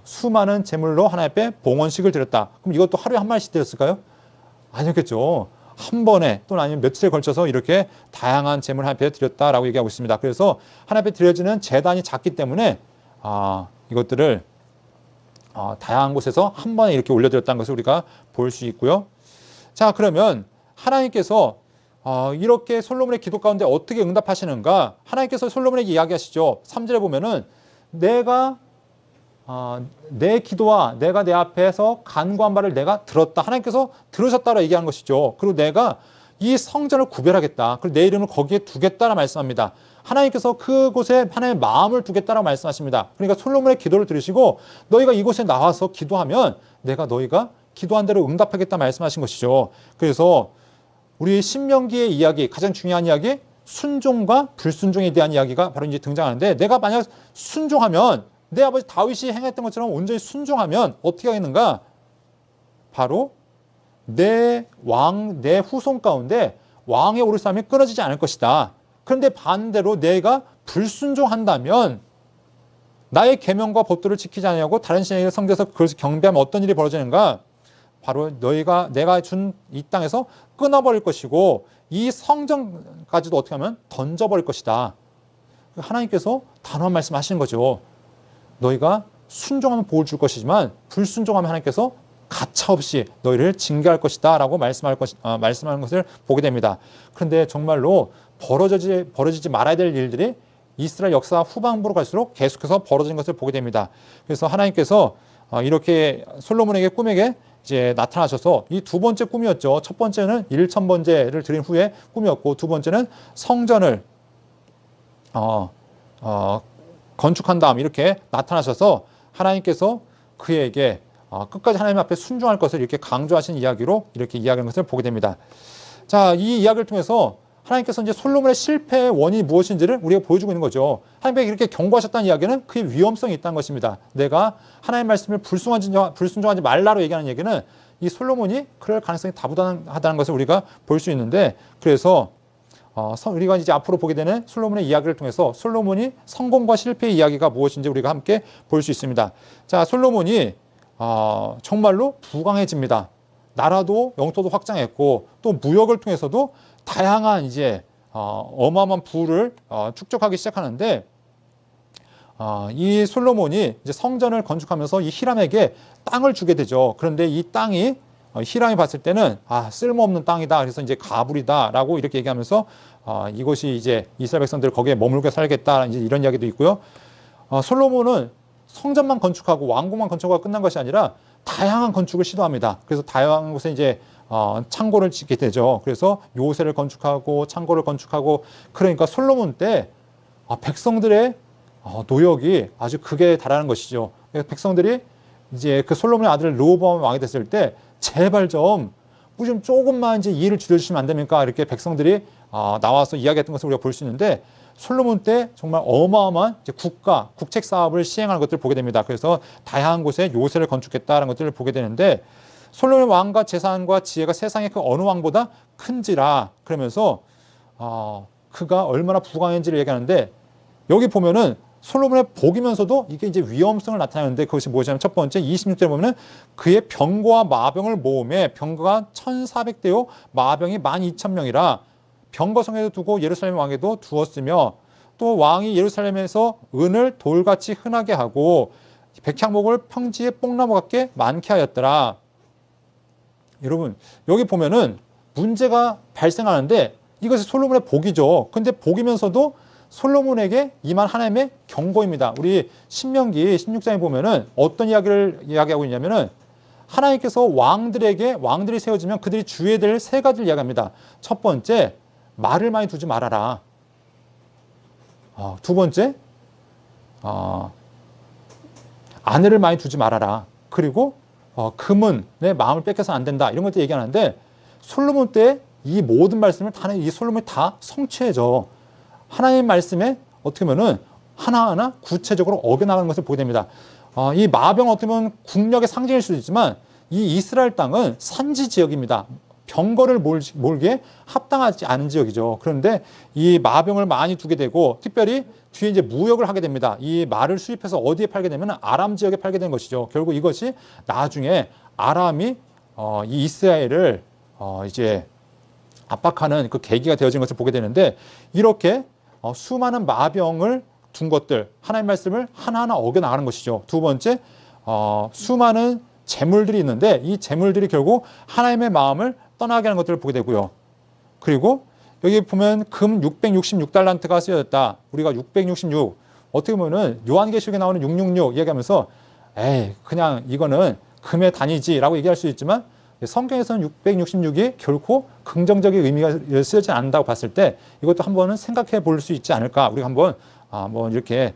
수많은 제물로 하나님 앞에 봉헌식을 드렸다. 그럼 이것도 하루에 한 마리씩 드렸을까요? 아니었겠죠. 한 번에 또는 아니면 며칠에 걸쳐서 이렇게 다양한 제물을 하나님 앞에 드렸다라고 얘기하고 있습니다. 그래서 하나님 앞에 드려지는 제단이 작기 때문에 이것들을 다양한 곳에서 한 번에 이렇게 올려드렸다는 것을 우리가 볼 수 있고요. 자, 그러면 하나님께서 이렇게 솔로몬의 기도 가운데 어떻게 응답하시는가? 하나님께서 솔로몬에게 이야기하시죠. 3절에 보면은 내가 내 기도와 내가 내 앞에서 간구한 바를 내가 들었다. 하나님께서 들으셨다라고 얘기하는 것이죠. 그리고 내가 이 성전을 구별하겠다. 그리고 내 이름을 거기에 두겠다라고 말씀합니다. 하나님께서 그곳에 하나님의 마음을 두겠다라고 말씀하십니다. 그러니까 솔로몬의 기도를 들으시고 너희가 이곳에 나와서 기도하면 내가 너희가 기도한 대로 응답하겠다 말씀하신 것이죠. 그래서 우리 신명기의 이야기, 가장 중요한 이야기, 순종과 불순종에 대한 이야기가 바로 이제 등장하는데 내가 만약 순종하면 내 아버지 다윗이 행했던 것처럼 온전히 순종하면 어떻게 하겠는가? 바로 내 후손 가운데 왕에 오를 사람이 끊어지지 않을 것이다. 그런데 반대로 내가 불순종한다면 나의 계명과 법도를 지키지 않으려고 다른 신에게 섬겨서 그것을 경배하면 어떤 일이 벌어지는가? 바로 내가 준 이 땅에서 끊어버릴 것이고 이 성전까지도 어떻게 하면 던져버릴 것이다. 하나님께서 단호한 말씀하시는 거죠. 너희가 순종하면 복을 줄 것이지만 불순종하면 하나님께서 가차없이 너희를 징계할 것이다 라고 말씀하는 것을 보게 됩니다. 그런데 정말로 벌어지지 말아야 될 일들이 이스라엘 역사 후반부로 갈수록 계속해서 벌어지는 것을 보게 됩니다. 그래서 하나님께서 이렇게 솔로몬에게 꿈에게 이제 나타나셔서 이 두 번째 꿈이었죠. 첫 번째는 1,000번째를 드린 후에 꿈이었고 두 번째는 성전을 건축한 다음 이렇게 나타나셔서 하나님께서 그에게 끝까지 하나님 앞에 순종할 것을 이렇게 강조하신 이야기로 이렇게 이야기하는 것을 보게 됩니다. 자, 이 이야기를 통해서 하나님께서 이제 솔로몬의 실패의 원인이 무엇인지를 우리가 보여주고 있는 거죠. 하나님께서 이렇게 경고하셨다는 이야기는 그의 위험성이 있다는 것입니다. 내가 하나님의 말씀을 불순종하지 말라로 얘기하는 얘기는 이 솔로몬이 그럴 가능성이 다부당하다는 것을 우리가 볼 수 있는데 그래서 우리가 이제 앞으로 보게 되는 솔로몬의 이야기를 통해서 솔로몬이 성공과 실패의 이야기가 무엇인지 우리가 함께 볼 수 있습니다. 자, 솔로몬이 정말로 부강해집니다. 나라도 영토도 확장했고 또 무역을 통해서도 다양한 이제 어마어마한 부를 축적하기 시작하는데 이 솔로몬이 이제 성전을 건축하면서 이 히람에게 땅을 주게 되죠. 그런데 이 땅이 히람이 봤을 때는 쓸모없는 땅이다. 그래서 이제 가불이다라고 이렇게 얘기하면서 이것이 이제 이스라엘 백성들 거기에 머물게 살겠다. 이제 이런 이야기도 있고요. 솔로몬은 성전만 건축하고 왕궁만 건축하고 끝난 것이 아니라 다양한 건축을 시도합니다. 그래서 다양한 곳에 이제 창고를 짓게 되죠. 그래서 요새를 건축하고 창고를 건축하고 그러니까 솔로몬 때 백성들의 노역이 아주 극에 달하는 것이죠. 백성들이 이제 그 솔로몬의 아들 르호보암 왕이 됐을 때 제발 좀 조금만 이제 이해를 줄여주시면 안 됩니까? 이렇게 백성들이 나와서 이야기했던 것을 우리가 볼 수 있는데 솔로몬 때 정말 어마어마한 이제 국책 사업을 시행하는 것들을 보게 됩니다. 그래서 다양한 곳에 요새를 건축했다는 것들을 보게 되는데 솔로몬 왕과 재산과 지혜가 세상의 그 어느 왕보다 큰지라 그러면서 그가 얼마나 부강한지를 얘기하는데 여기 보면은 솔로몬의 복이면서도 이게 이제 위험성을 나타내는데 그것이 무엇이냐면 첫 번째 26절에 보면은 그의 병거와 마병을 모음에 병거가 1,400대요 마병이 12,000명이라 병거성에도 두고 예루살렘 왕에도 두었으며 또 왕이 예루살렘에서 은을 돌같이 흔하게 하고 백향목을 평지에 뽕나무 같게 많게 하였더라. 여러분 여기 보면은 문제가 발생하는데 이것이 솔로몬의 복이죠. 근데 복이면서도 솔로몬에게 임한 하나님의 경고입니다. 우리 신명기 16장에 보면은 어떤 이야기를 이야기하고 있냐면은 하나님께서 왕들이 세워지면 그들이 주의해야 될 세 가지를 이야기합니다. 첫 번째, 말을 많이 두지 말아라. 두 번째, 아내를 많이 두지 말아라. 그리고 금은 마음을 뺏겨서는 안 된다. 이런 것들 얘기하는데 솔로몬 때 이 모든 말씀을 이 솔로몬이 다 성취해져. 하나님의 말씀에 어떻게 보면은 하나하나 구체적으로 어겨나가는 것을 보게 됩니다. 이 마병 어떻게 보면 국력의 상징일 수도 있지만 이 이스라엘 땅은 산지 지역입니다. 병거를 몰기에 합당하지 않은 지역이죠. 그런데 이 마병을 많이 두게 되고 특별히 뒤에 이제 무역을 하게 됩니다. 이 말을 수입해서 어디에 팔게 되면 아람 지역에 팔게 된 것이죠. 결국 이것이 나중에 아람이 이 이스라엘을 이제 압박하는 그 계기가 되어진 것을 보게 되는데 이렇게 수많은 마병을 둔 것들 하나님의 말씀을 하나하나 어겨나가는 것이죠. 두 번째 수많은 재물들이 있는데 이 재물들이 결국 하나님의 마음을 떠나게 하는 것들을 보게 되고요. 그리고 여기 보면 금 666달란트가 쓰여졌다. 우리가 666 어떻게 보면은 요한계시록에 나오는 666 이야기하면서 그냥 이거는 금의 단위지라고 얘기할 수 있지만 성경에서는 666이 결코 긍정적인 의미가 쓰여지지 않는다고 봤을 때 이것도 한번은 생각해 볼 수 있지 않을까. 우리가 한번 이렇게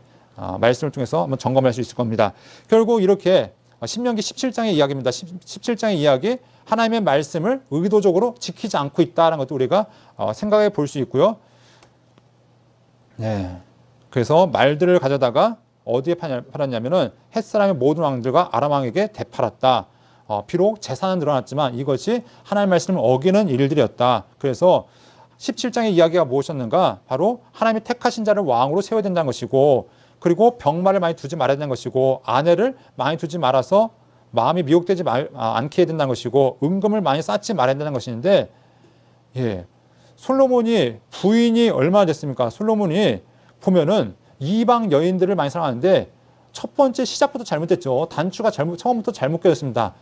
말씀을 통해서 한번 점검할 수 있을 겁니다. 결국 이렇게 신명기 17장의 이야기입니다. 17장의 이야기 하나님의 말씀을 의도적으로 지키지 않고 있다는 것도 우리가 생각해 볼 수 있고요. 네. 그래서 말들을 가져다가 어디에 팔았냐면은 햇사람의 모든 왕들과 아람 왕에게 되팔았다. 비록 재산은 늘어났지만 이것이 하나님의 말씀을 어기는 일들이었다. 그래서 17장의 이야기가 무엇이었는가? 바로 하나님이 택하신 자를 왕으로 세워야 된다는 것이고 그리고 병마를 많이 두지 말아야 된다는 것이고 아내를 많이 두지 말아서 마음이 미혹되지 않게 해야 된다는 것이고 은금을 많이 쌓지 말아야 된다는 것인데 솔로몬이 부인이 얼마나 됐습니까? 솔로몬이 보면은 이방 여인들을 많이 사랑하는데 첫 번째 시작부터 잘못됐죠. 단추가 처음부터 잘못 껴졌습니다.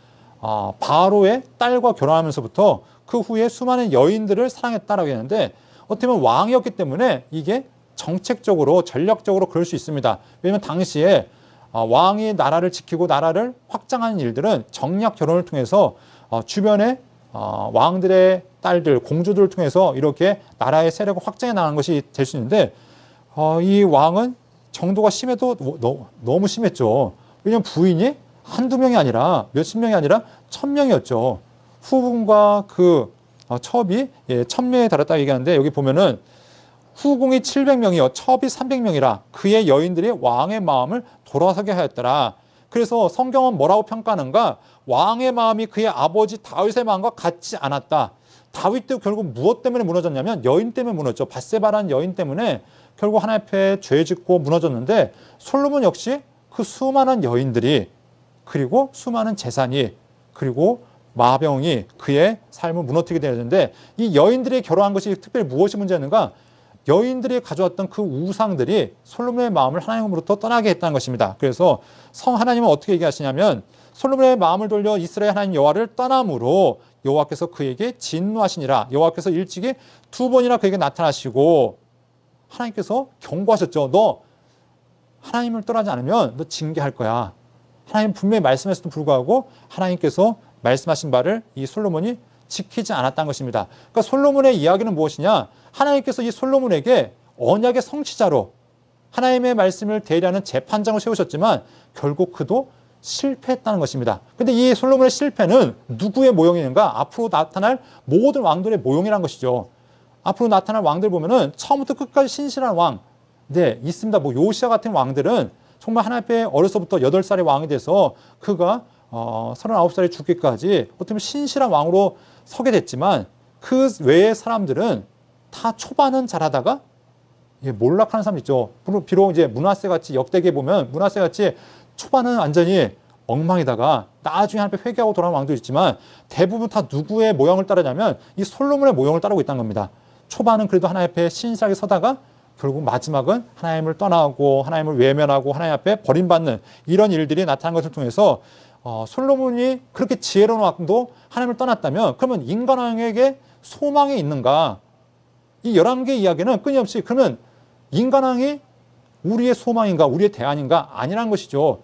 바로의 딸과 결혼하면서부터 그 후에 수많은 여인들을 사랑했다라고 했는데 어떻게 보면 왕이었기 때문에 이게 정책적으로 전략적으로 그럴 수 있습니다. 왜냐하면 당시에 왕이 나라를 지키고 나라를 확장하는 일들은 정략 결혼을 통해서 주변의 왕들의 딸들, 공주들을 통해서 이렇게 나라의 세력을 확장해 나가는 것이 될 수 있는데 이 왕은 정도가 심해도 너무 심했죠. 왜냐하면 부인이 한두 명이 아니라 몇십 명이 아니라 1,000명이었죠. 후궁과 그 첩이 1,000명에 달했다고 얘기하는데 여기 보면은 후궁이 700명이요 첩이 300명이라 그의 여인들이 왕의 마음을 돌아서게 하였더라. 그래서 성경은 뭐라고 평가하는가? 왕의 마음이 그의 아버지 다윗의 마음과 같지 않았다. 다윗도 결국 무엇 때문에 무너졌냐면 여인 때문에 무너졌죠. 밧세바라는 여인 때문에 결국 하나님 앞에 죄 짓고 무너졌는데 솔로몬 역시 그 수많은 여인들이 그리고 수많은 재산이 그리고 마병이 그의 삶을 무너뜨리게 되는데 이 여인들이 결혼한 것이 특별히 무엇이 문제였는가? 여인들이 가져왔던 그 우상들이 솔로몬의 마음을 하나님으로부터 떠나게 했다는 것입니다. 그래서 하나님은 어떻게 얘기하시냐면 솔로몬의 마음을 돌려 이스라엘 하나님 여호와를 떠남으로 여호와께서 그에게 진노하시니라. 여호와께서 일찍이 2번이나 그에게 나타나시고 하나님께서 경고하셨죠. 너 하나님을 떠나지 않으면 너 징계할 거야. 하나님 분명히 말씀했음에도 불구하고 하나님께서 말씀하신 바를 이 솔로몬이 지키지 않았다는 것입니다. 그러니까 솔로몬의 이야기는 무엇이냐? 하나님께서 이 솔로몬에게 언약의 성취자로 하나님의 말씀을 대리하는 재판장을 세우셨지만 결국 그도 실패했다는 것입니다. 근데 이 솔로몬의 실패는 누구의 모형인가? 앞으로 나타날 모든 왕들의 모형이라는 것이죠. 앞으로 나타날 왕들 보면은 처음부터 끝까지 신실한 왕, 네, 있습니다. 뭐 요시아 같은 왕들은 정말 하나님 앞에 어려서부터 8살의 왕이 돼서 그가 39살에 죽기까지 어떻게 보면 신실한 왕으로 서게 됐지만 그 외의 사람들은 다 초반은 잘하다가 몰락하는 사람 있죠. 비록 이제 므낫세 같이 역대기에 보면 므낫세 같이 초반은 완전히 엉망이다가 나중에 하나님 앞에 회개하고 돌아오는 왕도 있지만 대부분 다 누구의 모형을 따르냐면 이 솔로몬의 모형을 따르고 있다는 겁니다. 초반은 그래도 하나님 앞에 신실하게 서다가 결국 마지막은 하나님을 떠나고 하나님을 외면하고 하나님 앞에 버림받는 이런 일들이 나타난 것을 통해서 솔로몬이 그렇게 지혜로운 왕도 하나님을 떠났다면 그러면 인간왕에게 소망이 있는가? 이 11개 이야기는 끊임없이 그러면 인간왕이 우리의 소망인가? 우리의 대안인가? 아니라는 것이죠.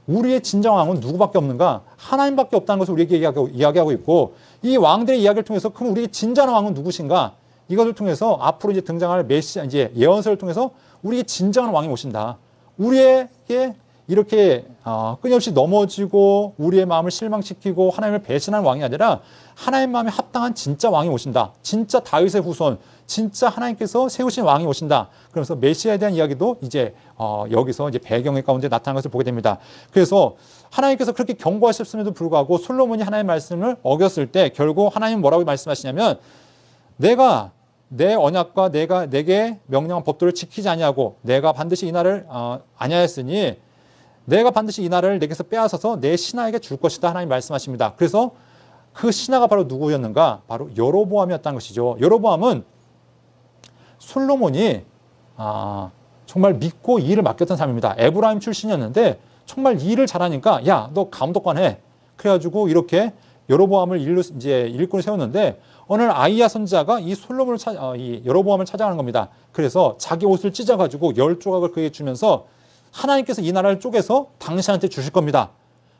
우리의 진정왕은 누구밖에 없는가? 하나님밖에 없다는 것을 우리에게 이야기하고 있고 이 왕들의 이야기를 통해서 그럼 우리의 진정한 왕은 누구신가? 이것을 통해서 앞으로 이제 등장할 메시아 이제 예언서를 통해서 우리의 진정한 왕이 오신다. 우리에게 이렇게 끊임없이 넘어지고 우리의 마음을 실망시키고 하나님을 배신한 왕이 아니라 하나님 마음에 합당한 진짜 왕이 오신다. 진짜 다윗의 후손, 진짜 하나님께서 세우신 왕이 오신다. 그래서 메시아에 대한 이야기도 이제 여기서 이제 배경의 가운데 나타난 것을 보게 됩니다. 그래서 하나님께서 그렇게 경고하셨음에도 불구하고 솔로몬이 하나님의 말씀을 어겼을 때 결국 하나님 뭐라고 말씀하시냐면 내가 내 언약과 내가 내게 명령한 법도를 지키지 아니하고 내가 반드시 이 날을 아니하였으니 내가 반드시 이 날을 내게서 빼앗아서 내 신하에게 줄 것이다. 하나님 말씀하십니다. 그래서 그 신하가 바로 누구였는가? 바로 여로보암이었다는 것이죠. 여로보암은 솔로몬이 정말 믿고 이 일을 맡겼던 사람입니다. 에브라임 출신이었는데 정말 이 일을 잘하니까 야, 너 감독관 해. 그래가지고 이렇게 여로보암을 일꾼을 세웠는데 어느 날 아이야 선지자가 이 솔로몬을 이 여로보암을 찾아가는 겁니다. 그래서 자기 옷을 찢어가지고 10조각을 그에게 주면서 하나님께서 이 나라를 쪼개서 당신한테 주실 겁니다.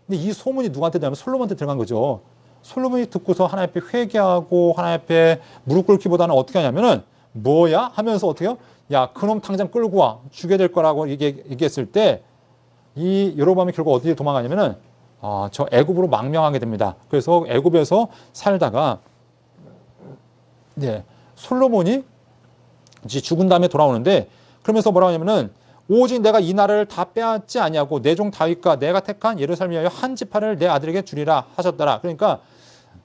근데 이 소문이 누구한테 들어가면 솔로몬한테 들어간 거죠. 솔로몬이 듣고서 하나님 앞에 회개하고 하나님 앞에 무릎 꿇기보다는 어떻게 하냐면은 뭐야? 하면서 어떻게 해요? 야, 그놈 당장 끌고 와. 죽게 될 거라고 얘기했을 때 이 여로보암이 결국 어디에 도망가냐면은 저 애굽으로 망명하게 됩니다. 그래서 애굽에서 살다가 솔로몬이 이제 죽은 다음에 돌아오는데 그러면서 뭐라고 하냐면은 오직 내가 이 나라를 다 빼앗지 아니하고 내 종 다윗과 내가 택한 예루살렘 위하여 한 지파를 내 아들에게 주리라 하셨더라. 그러니까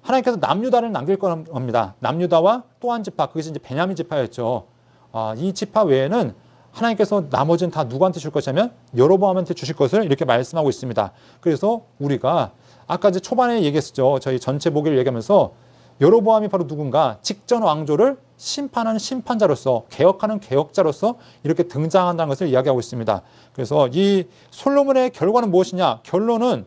하나님께서 남유다를 남길 겁니다. 남유다와 또 한 지파, 그것이 이제 베냐민 지파였죠. 이 지파 외에는 하나님께서 나머지는 다 누구한테 줄 것이냐면 여로보암한테 주실 것을 이렇게 말씀하고 있습니다. 그래서 우리가 아까 이제 초반에 얘기했었죠. 저희 전체 보기를 얘기하면서 여로보암이 바로 누군가? 직전 왕조를 심판하는 심판자로서 개혁하는 개혁자로서 이렇게 등장한다는 것을 이야기하고 있습니다. 그래서 이 솔로몬의 결과는 무엇이냐? 결론은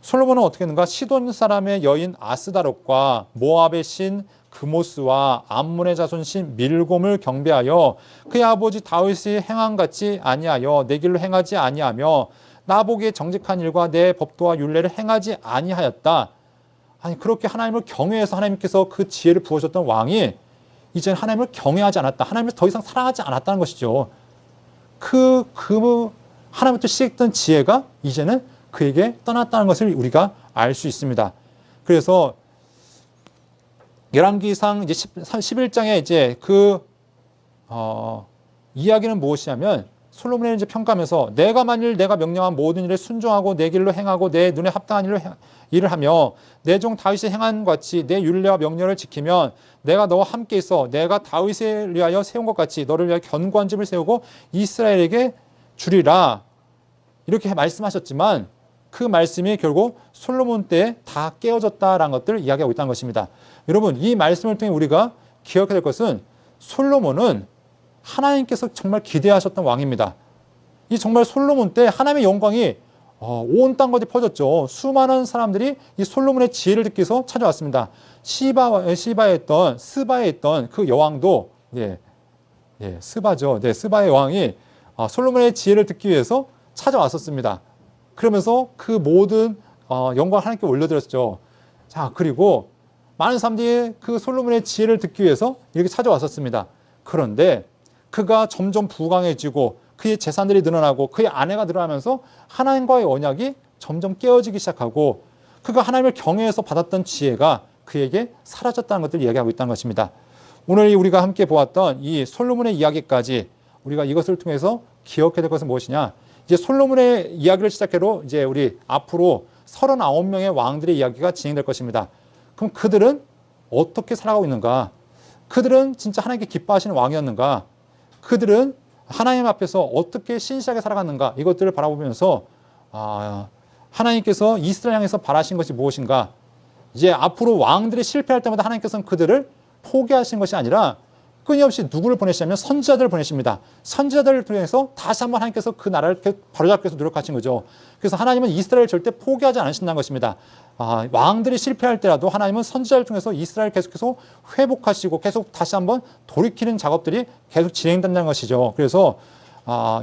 솔로몬은 어떻게 했는가? 시돈 사람의 여인 아스다롯과 모압의 신 그모스와 암몬의 자손 신 밀곰을 경배하여 그의 아버지 다윗이 행함같이 아니하여 내 길로 행하지 아니하며 나보기에 정직한 일과 내 법도와 율례를 행하지 아니하였다. 아니 그렇게 하나님을 경외해서 하나님께서 그 지혜를 부어줬던 왕이 이제는 하나님을 경외하지 않았다. 하나님을 더 이상 사랑하지 않았다는 것이죠. 그 하나님부터 시작했던 지혜가 이제는 그에게 떠났다는 것을 우리가 알 수 있습니다. 그래서 열왕기상 이제 11장에 이제 이야기는 무엇이냐면 솔로몬이 이제 평가하면서 내가 만일 내가 명령한 모든 일에 순종하고 내 길로 행하고 내 눈에 합당한 일을 하며 내 종 다윗이 행한 것 같이 내 율례와 명령을 지키면 내가 너와 함께 있어 내가 다윗을 위하여 세운 것 같이 너를 위하여 견고한 집을 세우고 이스라엘에게 주리라 이렇게 말씀하셨지만 그 말씀이 결국 솔로몬 때 다 깨어졌다라는 것들을 이야기하고 있다는 것입니다. 여러분 이 말씀을 통해 우리가 기억해야 될 것은 솔로몬은 하나님께서 정말 기대하셨던 왕입니다. 이 정말 솔로몬 때 하나님의 영광이 온 땅까지 퍼졌죠. 수많은 사람들이 이 솔로몬의 지혜를 듣기 위해서 찾아왔습니다. 스바에 있던 그 여왕도 스바죠. 스바의 왕이 솔로몬의 지혜를 듣기 위해서 찾아왔었습니다. 그러면서 그 모든 영광을 하나님께 올려드렸죠. 자, 그리고 많은 사람들이 그 솔로몬의 지혜를 듣기 위해서 이렇게 찾아왔었습니다. 그런데 그가 점점 부강해지고 그의 재산들이 늘어나고 그의 아내가 늘어나면서 하나님과의 언약이 점점 깨어지기 시작하고 그가 하나님을 경외해서 받았던 지혜가 그에게 사라졌다는 것들을 이야기하고 있다는 것입니다. 오늘 우리가 함께 보았던 이 솔로몬의 이야기까지 우리가 이것을 통해서 기억해야 될 것은 무엇이냐? 이제 솔로몬의 이야기를 시작해로 이제 우리 앞으로 39명의 왕들의 이야기가 진행될 것입니다. 그럼 그들은 어떻게 살아가고 있는가? 그들은 진짜 하나님께 기뻐하시는 왕이었는가? 그들은 하나님 앞에서 어떻게 신실하게 살아갔는가? 이것들을 바라보면서 하나님께서 이스라엘 향해서 바라신 것이 무엇인가? 이제 앞으로 왕들이 실패할 때마다 하나님께서는 그들을 포기하신 것이 아니라 끊임없이 누구를 보내시냐면 선지자들을 보내십니다. 선지자들을 통해서 다시 한번 하나님께서 그 나라를 바로잡기 위해서 노력하신 거죠. 그래서 하나님은 이스라엘을 절대 포기하지 않으신다는 것입니다. 왕들이 실패할 때라도 하나님은 선지자를 통해서 이스라엘을 계속해서 회복하시고 계속 다시 한번 돌이키는 작업들이 계속 진행된다는 것이죠. 그래서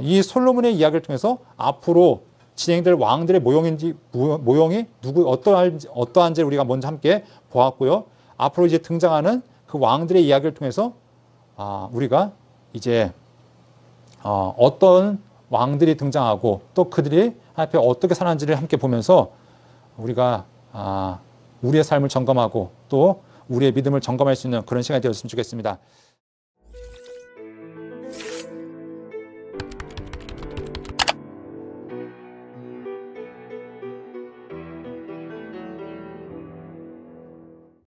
이 솔로몬의 이야기를 통해서 앞으로 진행될 왕들의 모형이 어떠한지 우리가 먼저 함께 보았고요. 앞으로 이제 등장하는 그 왕들의 이야기를 통해서 우리가 이제 어떤 왕들이 등장하고 또 그들이 하나님 앞에 어떻게 사는지를 함께 보면서 우리가 우리의 삶을 점검하고 또 우리의 믿음을 점검할 수 있는 그런 시간이 되었으면 좋겠습니다.